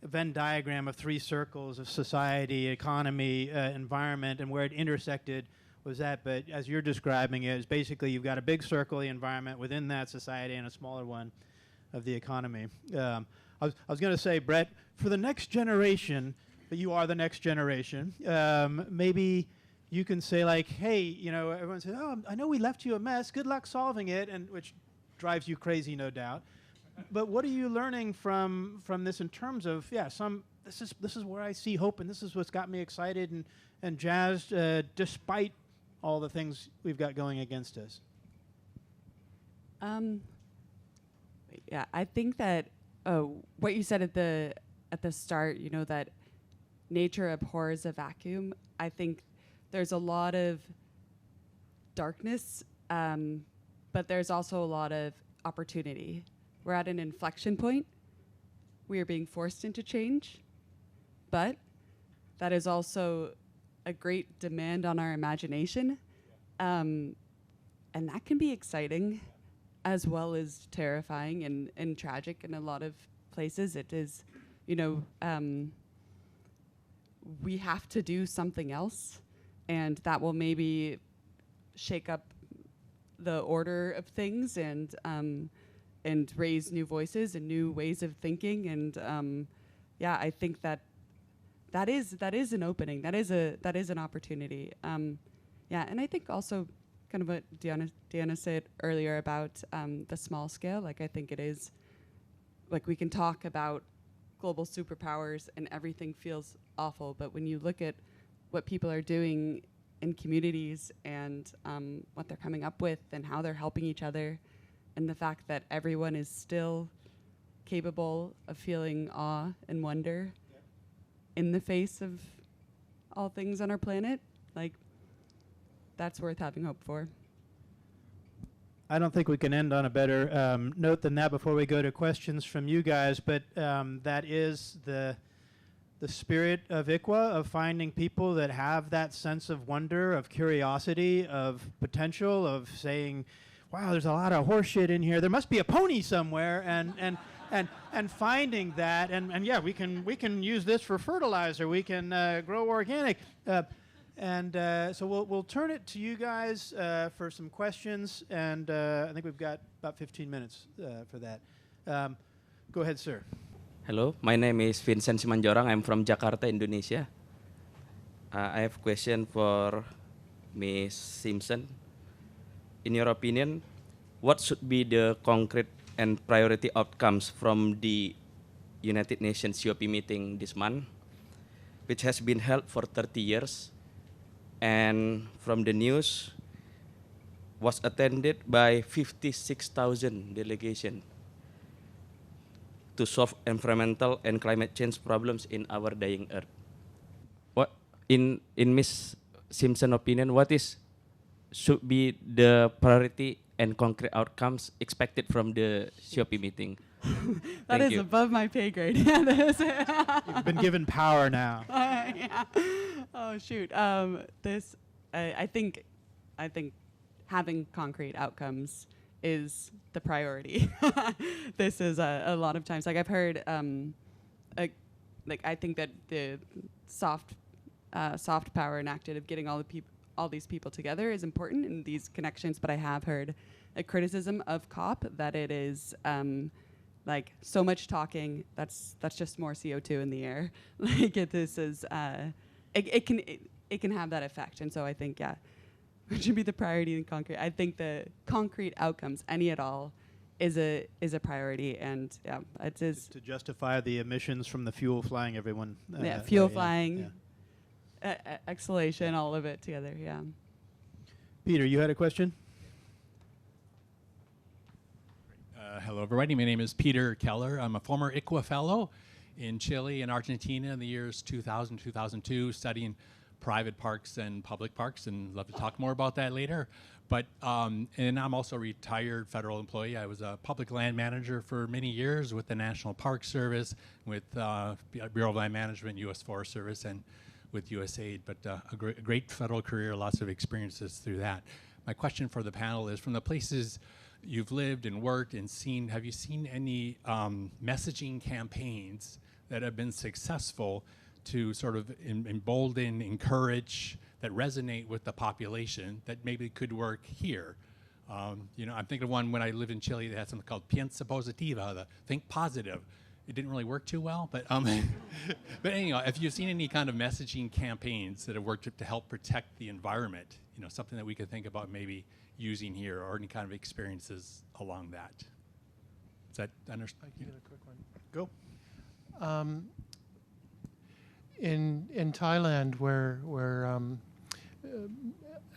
Venn diagram of three circles of society, economy, environment, and where it intersected was that. But as you're describing it, is basically you've got a big circle, the environment, within that society, and a smaller one of the economy. I was going to say, Brett, for the next generation, but you are the next generation, maybe you can say like, hey, you know, everyone says, oh, I know we left you a mess. Good luck solving it, and which drives you crazy, no doubt. But what are you learning from this in terms of, this is where I see hope, and this is what's got me excited and jazzed, despite all the things we've got going against us? Yeah, I think that what you said at the start, you know, that nature abhors a vacuum. I think there's a lot of darkness, but there's also a lot of opportunity. We're at an inflection point. We are being forced into change, but that is also a great demand on our imagination. And that can be exciting as well as terrifying and tragic in a lot of places. It is, you know, we have to do something else, and that will maybe shake up the order of things and raise new voices and new ways of thinking. And I think that is an opening. That is an opportunity. And I think also kind of what Deanna said earlier about the small scale. Like, I think it is, like, we can talk about global superpowers and everything feels awful, but when you look at what people are doing in communities and what they're coming up with and how they're helping each other, and the fact that everyone is still capable of feeling awe and wonder in the face of all things on our planet, like, that's worth having hope for. I don't think we can end on a better note than that before we go to questions from you guys, but that is the spirit of ICWA, of finding people that have that sense of wonder, of curiosity, of potential, of saying, wow, there's a lot of horse shit in here. There must be a pony somewhere, and finding that, and yeah, we can use this for fertilizer. We can grow organic, so we'll turn it to you guys for some questions, and I think we've got about 15 minutes for that. Go ahead, sir. Hello, my name is Vincent Simanjorang. I'm from Jakarta, Indonesia. I have a question for Ms. Simpson. In your opinion, what should be the concrete and priority outcomes from the United Nations COP meeting this month, which has been held for 30 years, and from the news was attended by 56,000 delegation to solve environmental and climate change problems in our dying Earth. What, in Ms. Simpson's opinion, what should be the priority and concrete outcomes expected from the COP meeting? That is above my pay grade. You've been given power now. Yeah. Oh shoot. I think having concrete outcomes is the priority. This is a lot of times, like, I've heard, I think that the soft power enacted of getting all these people together is important in these connections, but I have heard a criticism of COP that it is like so much talking, that's just more CO2 in the air. Like, it can have that effect, and so I think, yeah, it should be the priority in concrete. I think the concrete outcomes, any at all, is a priority, and yeah, it is to justify the emissions from the fuel flying everyone. Fuel flying. exhalation, all of it together. Yeah. Peter, you had a question? Hello, everybody. My name is Peter Keller. I'm a former ICWA fellow in Chile and Argentina in the years 2000, 2002, studying private parks and public parks, and love to talk more about that later. But and I'm also a retired federal employee. I was a public land manager for many years with the National Park Service, with Bureau of Land Management, U.S. Forest Service, and with USAID. But a great federal career, lots of experiences through that. My question for the panel is, from the places you've lived and worked and seen, have you seen any messaging campaigns that have been successful to sort of embolden, encourage, that resonate with the population that maybe could work here? You know, I'm thinking of one when I lived in Chile that had something called Piensa Positiva, the think positive. It didn't really work too well, but but anyhow, if you've seen any kind of messaging campaigns that have worked to help protect the environment, you know, something that we could think about maybe using here, or any kind of experiences along that. Is that understood? I can get a quick one. Go. In Thailand, where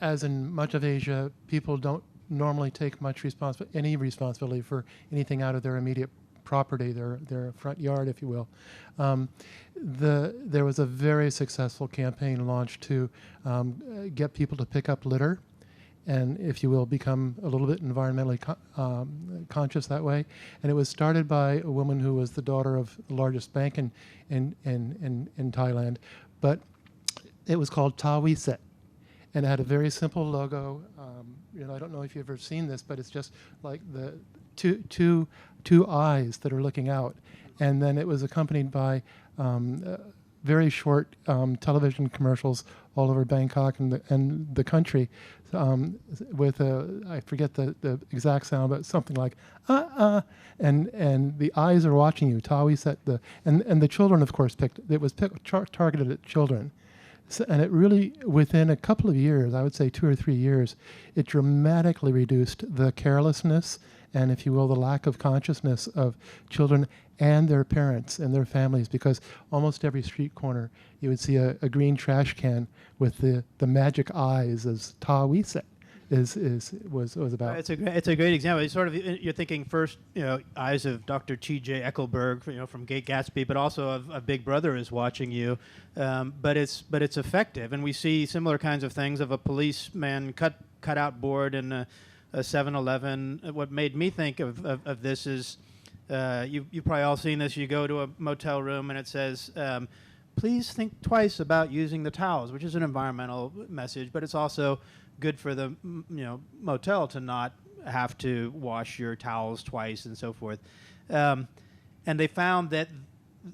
as in much of Asia, people don't normally take much any responsibility for anything out of their immediate property, their front yard, if you will. There was a very successful campaign launched to get people to pick up litter, and, if you will, become a little bit environmentally conscious that way. And it was started by a woman who was the daughter of the largest bank in Thailand, but it was called Tawiset, and it had a very simple logo. You know, I don't know if you've ever seen this, but it's just like the two eyes that are looking out, and then it was accompanied by very short television commercials all over Bangkok and the country, with I forget the exact sound, but something like and the eyes are watching you. Tawi set and the children, of course, targeted at children. So, and it really, within a couple of years, I would say 2 or 3 years, it dramatically reduced the carelessness and, if you will, the lack of consciousness of children and their parents and their families, because almost every street corner you would see a green trash can with the magic eyes, as Ta Wiset was about. It's a great example. It's sort of, you're thinking first, you know, eyes of Dr. T.J. Eckelberg, you know, from Great Gatsby, but also of a Big Brother is watching you. But it's effective, and we see similar kinds of things of a policeman cut out board in a 7-Eleven. What made me think of this is, you've probably all seen this. You go to a motel room and it says, please think twice about using the towels, which is an environmental message, but it's also good for the motel to not have to wash your towels twice and so forth. And they found that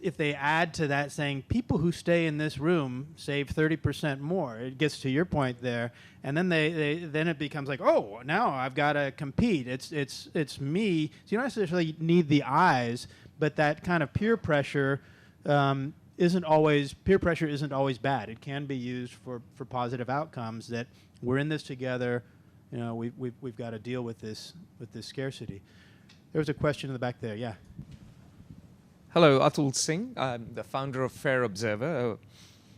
if they add to that saying, people who stay in this room save 30% more, it gets to your point there, and then then it becomes like, oh, now I've got to compete. It's me. So you don't necessarily need the eyes, but that kind of peer pressure isn't always bad. It can be used for positive outcomes. That we're in this together. You know, we've got to deal with this scarcity. There was a question in the back there. Yeah. Hello, Atul Singh. I'm the founder of Fair Observer, a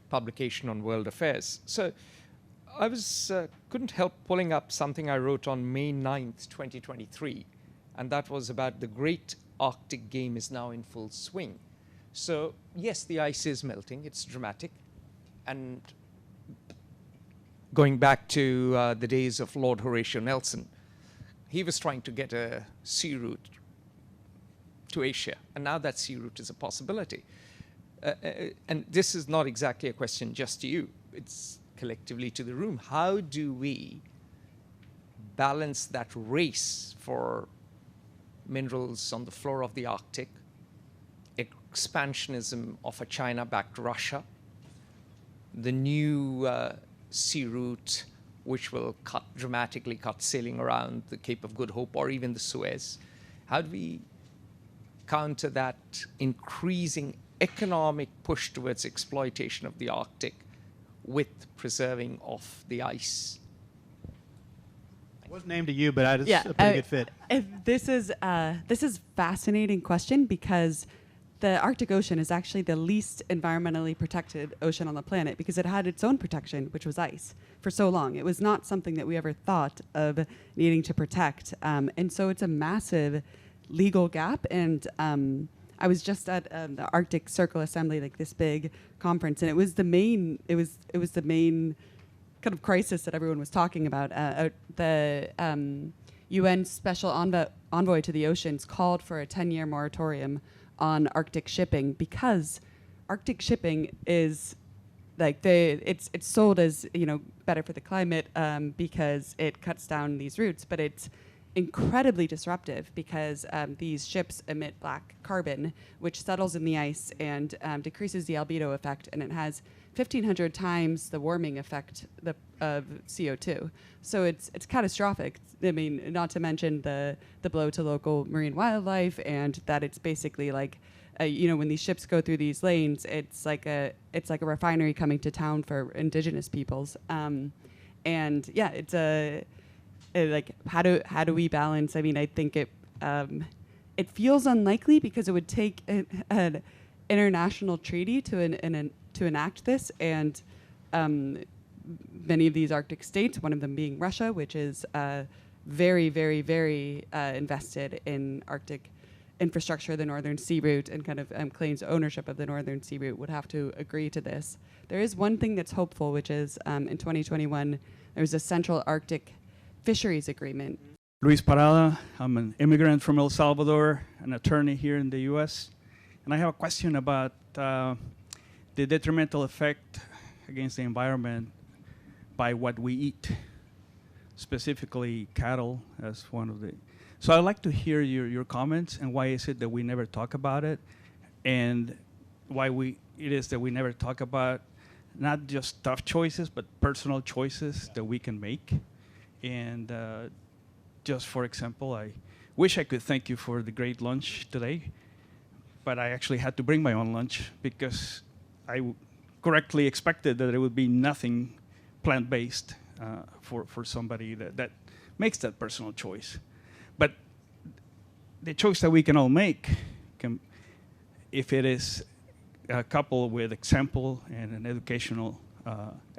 publication on world affairs. So I couldn't help pulling up something I wrote on May 9th, 2023, and that was about the Great Arctic Game is now in full swing. So yes, the ice is melting, it's dramatic, and going back to the days of Lord Horatio Nelson, he was trying to get a sea route to Asia, and now that sea route is a possibility. And this is not exactly a question just to you, it's collectively to the room. How do we balance that race for minerals on the floor of the Arctic, expansionism of a China-backed Russia, the new sea route which will dramatically cut sailing around the Cape of Good Hope or even the Suez? How do we counter that increasing economic push towards exploitation of the Arctic with preserving of the ice? It wasn't named to you, but it's a pretty good fit. This is fascinating question, because the Arctic Ocean is actually the least environmentally protected ocean on the planet because it had its own protection, which was ice, for so long. It was not something that we ever thought of needing to protect. And so it's a massive legal gap. And I was just at the Arctic Circle Assembly, like this big conference, and it was the main kind of crisis that everyone was talking about. The UN Special Envoy to the Oceans called for a 10-year moratorium on Arctic shipping because Arctic shipping is like it's sold as better for the climate because it cuts down these routes, but it's incredibly disruptive because these ships emit black carbon, which settles in the ice and decreases the albedo effect, and it has 1,500 times the warming effect of CO2. So it's catastrophic. I mean, not to mention the blow to local marine wildlife, and that it's basically like, when these ships go through these lanes, it's like a refinery coming to town for indigenous peoples. And yeah, it's like how do we balance? I mean, I think it feels unlikely because it would take an international treaty to enact this, and many of these Arctic states, one of them being Russia, which is very, very, very invested in Arctic infrastructure, the Northern Sea Route, and kind of claims ownership of the Northern Sea Route, would have to agree to this. There is one thing that's hopeful, which is in 2021, there's a Central Arctic Fisheries Agreement. Luis Parada, I'm an immigrant from El Salvador, an attorney here in the US. And I have a question about the detrimental effect against the environment by what we eat, specifically cattle as one of the. So I'd like to hear your comments and why is it that we never talk about it, and why it is that we never talk about not just tough choices, but personal choices that we can make. And just for example, I wish I could thank you for the great lunch today, but I actually had to bring my own lunch because I correctly expected that it would be nothing plant-based for somebody that makes that personal choice. But the choice that we can all make, if it is coupled with example and an educational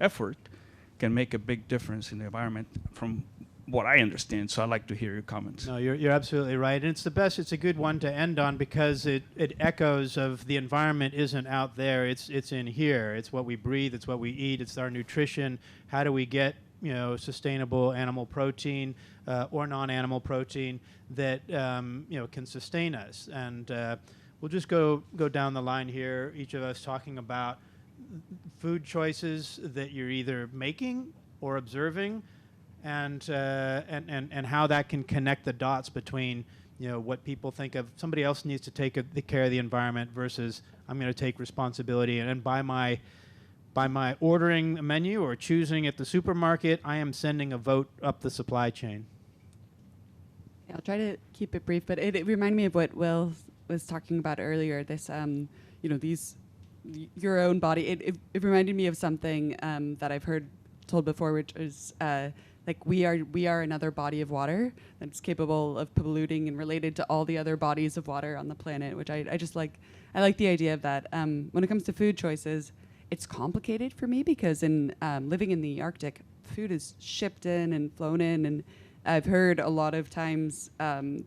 effort, can make a big difference in the environment from what I understand. So I'd like to hear your comments. No, you're absolutely right. And it's a good one to end on because it echoes of the environment isn't out there, it's in here. It's what we breathe, it's what we eat, it's our nutrition. How do we get sustainable animal protein or non-animal protein that can sustain us? And we'll just go down the line here, each of us talking about food choices that you're either making or observing, and how that can connect the dots between what people think of somebody else needs to take the care of the environment versus I'm going to take responsibility, and by my ordering a menu or choosing at the supermarket, I am sending a vote up the supply chain. Yeah, I'll try to keep it brief, but it reminded me of what Will was talking about earlier. This these your own body. It reminded me of something that I've heard told before, which is like we are another body of water that's capable of polluting and related to all the other bodies of water on the planet, which I just like. I like the idea of that. When it comes to food choices, it's complicated for me because in living in the Arctic, food is shipped in and flown in, and I've heard a lot of times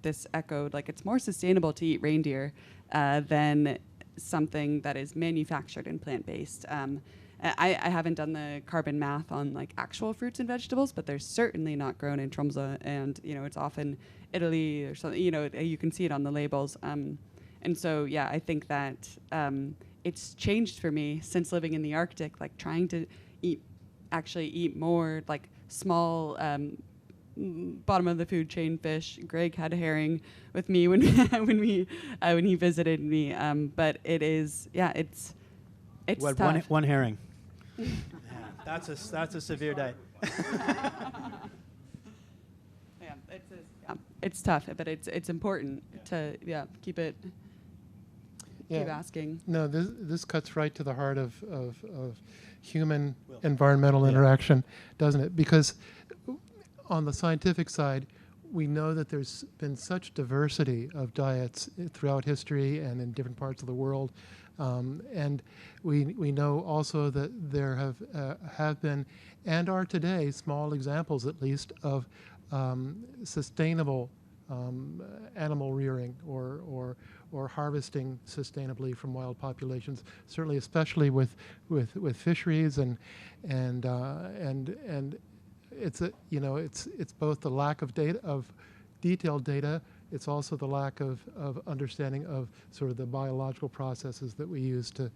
this echoed, like it's more sustainable to eat reindeer than something that is manufactured and plant-based. I haven't done the carbon math on like actual fruits and vegetables, but they're certainly not grown in Tromsø, and it's often Italy or something. You can see it on the labels. And so yeah, I think that it's changed for me since living in the Arctic, like trying to eat more like small bottom of the food chain fish. Greg had herring with me when when he visited me. But it is, yeah, it's what, tough. one herring. Yeah, that's a severe diet. It's tough, but it's important to keep asking. No, this cuts right to the heart of human environmental interaction, doesn't it? Because on the scientific side, we know that there's been such diversity of diets throughout history and in different parts of the world. And we know also that there have been and are today small examples, at least, of sustainable animal rearing or harvesting sustainably from wild populations. Certainly, especially with fisheries and it's it's both the lack of data, of detailed data. It's also the lack of understanding of sort of the biological processes that we use to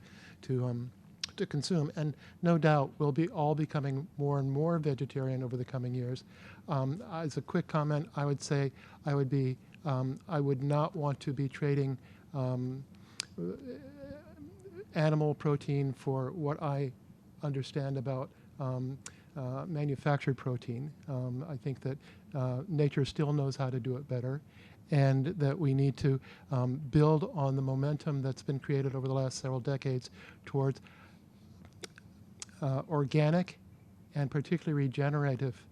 consume. And no doubt we'll be all becoming more and more vegetarian over the coming years. As a quick comment, I would say I would not want to be trading animal protein for what I understand about manufactured protein. I think that nature still knows how to do it better, and that we need to build on the momentum that's been created over the last several decades towards organic and particularly regenerative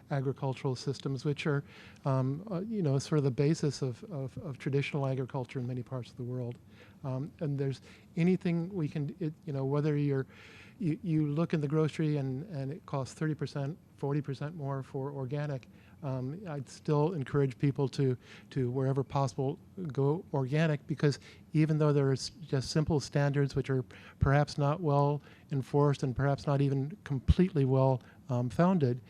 agricultural systems, which are sort of the basis of traditional agriculture in many parts of the world. And there's anything we can, whether you look in the grocery and it costs 30%, 40% more for organic, I'd still encourage people to wherever possible go organic, because even though there's just simple standards which are perhaps not well enforced and perhaps not even completely well founded,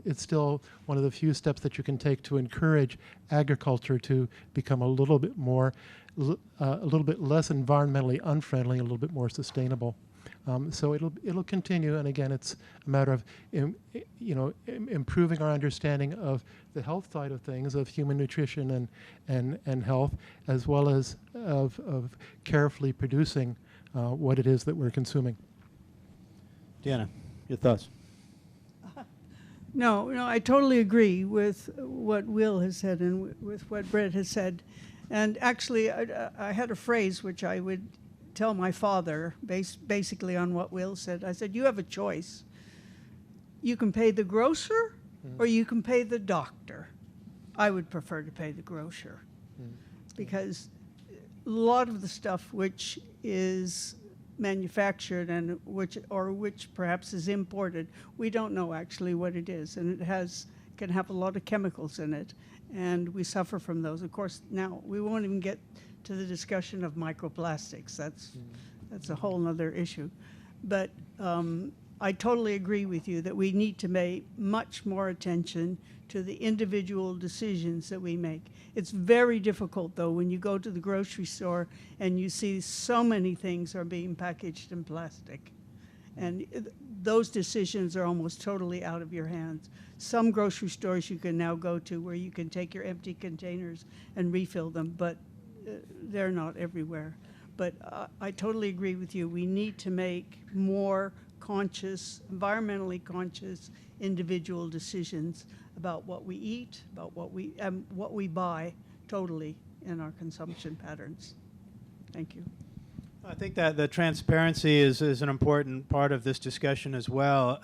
it's still one of the few steps that you can take to encourage agriculture to become a little bit less environmentally unfriendly, a little bit more sustainable. So it'll continue, and again, it's a matter of improving our understanding of the health side of things, of human nutrition and health, as well as of carefully producing what it is that we're consuming. Deanna, your thoughts? No, I totally agree with what Will has said and with what Brett has said. And actually, I had a phrase which I would tell my father, basically on what Will said. I said, you have a choice. You can pay the grocer or you can pay the doctor. I would prefer to pay the grocer because a lot of the stuff which is manufactured and which perhaps is imported, we don't know actually what it is, and it can have a lot of chemicals in it, and we suffer from those. Of course, now we won't even get to the discussion of microplastics. That's a whole other issue. But I totally agree with you that we need to pay much more attention to the individual decisions that we make. It's very difficult, though, when you go to the grocery store and you see so many things are being packaged in plastic. And those decisions are almost totally out of your hands. Some grocery stores you can now go to where you can take your empty containers and refill them, but they're not everywhere. But I totally agree with you. We need to make more conscious, environmentally conscious individual decisions about what we eat, about what we buy, totally in our consumption patterns. Thank you. I think that the transparency is an important part of this discussion as well.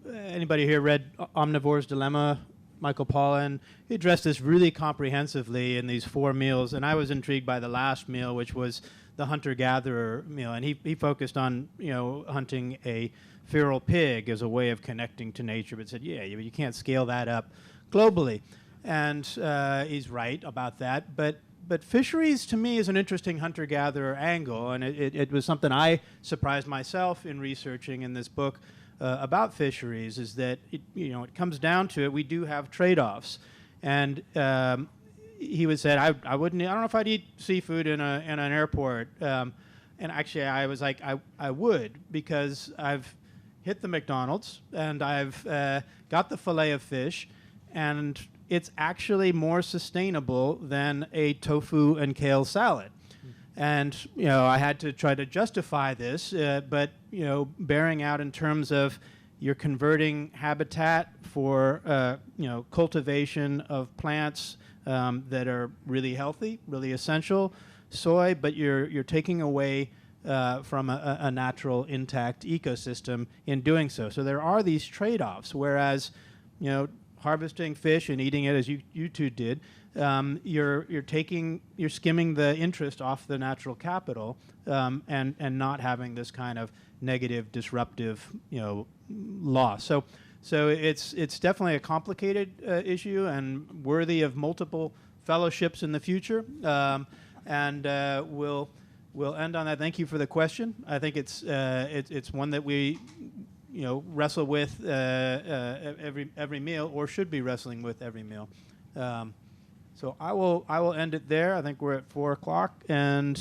Anybody here read Omnivore's Dilemma? Michael Pollan, he addressed this really comprehensively in these 4 meals, and I was intrigued by the last meal, which was the hunter-gatherer meal, and he focused on hunting a feral pig as a way of connecting to nature, but said, you can't scale that up globally, and he's right about that. But fisheries, to me, is an interesting hunter-gatherer angle, and it was something I surprised myself in researching in this book about fisheries, is that it comes down to it. We do have trade-offs, and he would say, I don't know if I'd eat seafood in an airport, and actually I was like, I would, because I've hit the McDonald's and I've got the fillet of fish, and it's actually more sustainable than a tofu and kale salad. And I had to try to justify this, but bearing out in terms of you're converting habitat for cultivation of plants that are really healthy, really essential, soy, but you're taking away from a natural intact ecosystem in doing so. So there are these trade-offs. Whereas harvesting fish and eating it as you two did, you're skimming the interest off the natural capital, and not having this kind of negative, disruptive, loss. So it's definitely a complicated issue and worthy of multiple fellowships in the future. And we'll end on that. Thank you for the question. I think it's one that we wrestle with every meal, or should be wrestling with every meal. So I will end it there. I think we're at 4 o'clock, and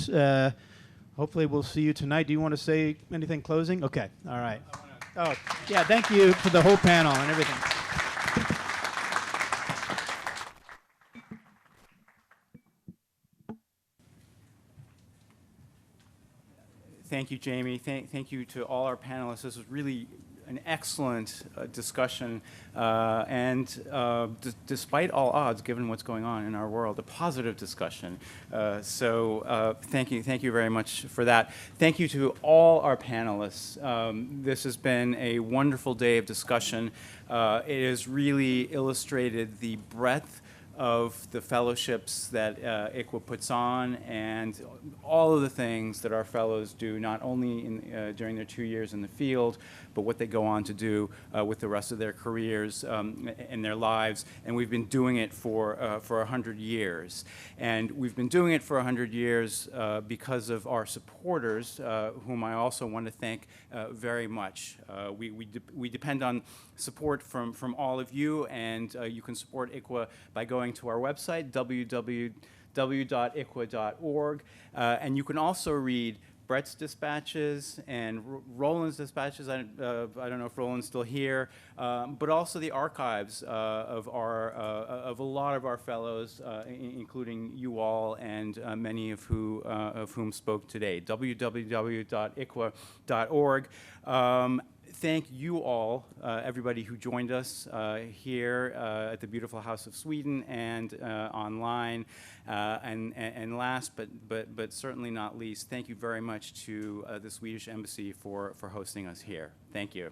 hopefully we'll see you tonight. Do you want to say anything closing? Okay. All right. Oh, yeah. Thank you for the whole panel and everything. Thank you, Jamie. Thank you to all our panelists. This was really an excellent discussion, and despite all odds, given what's going on in our world, a positive discussion. So thank you very much for that. Thank you to all our panelists. This has been a wonderful day of discussion. It has really illustrated the breadth of the fellowships that ICWA puts on, and all of the things that our fellows do, not only during their 2 years in the field, but what they go on to do with the rest of their careers and their lives. And we've been doing it for 100 years. And we've been doing it for 100 years because of our supporters, whom I also want to thank very much. We depend on support from all of you, and you can support ICWA by going to our website, www.icwa.org, and you can also read Brett's dispatches and Roland's dispatches. I don't know if Roland's still here, but also the archives of a lot of our fellows, including you all, and many of whom spoke today. www.icwa.org. Thank you all, everybody who joined us here at the beautiful House of Sweden and online. And last but certainly not least, thank you very much to the Swedish Embassy for hosting us here. Thank you.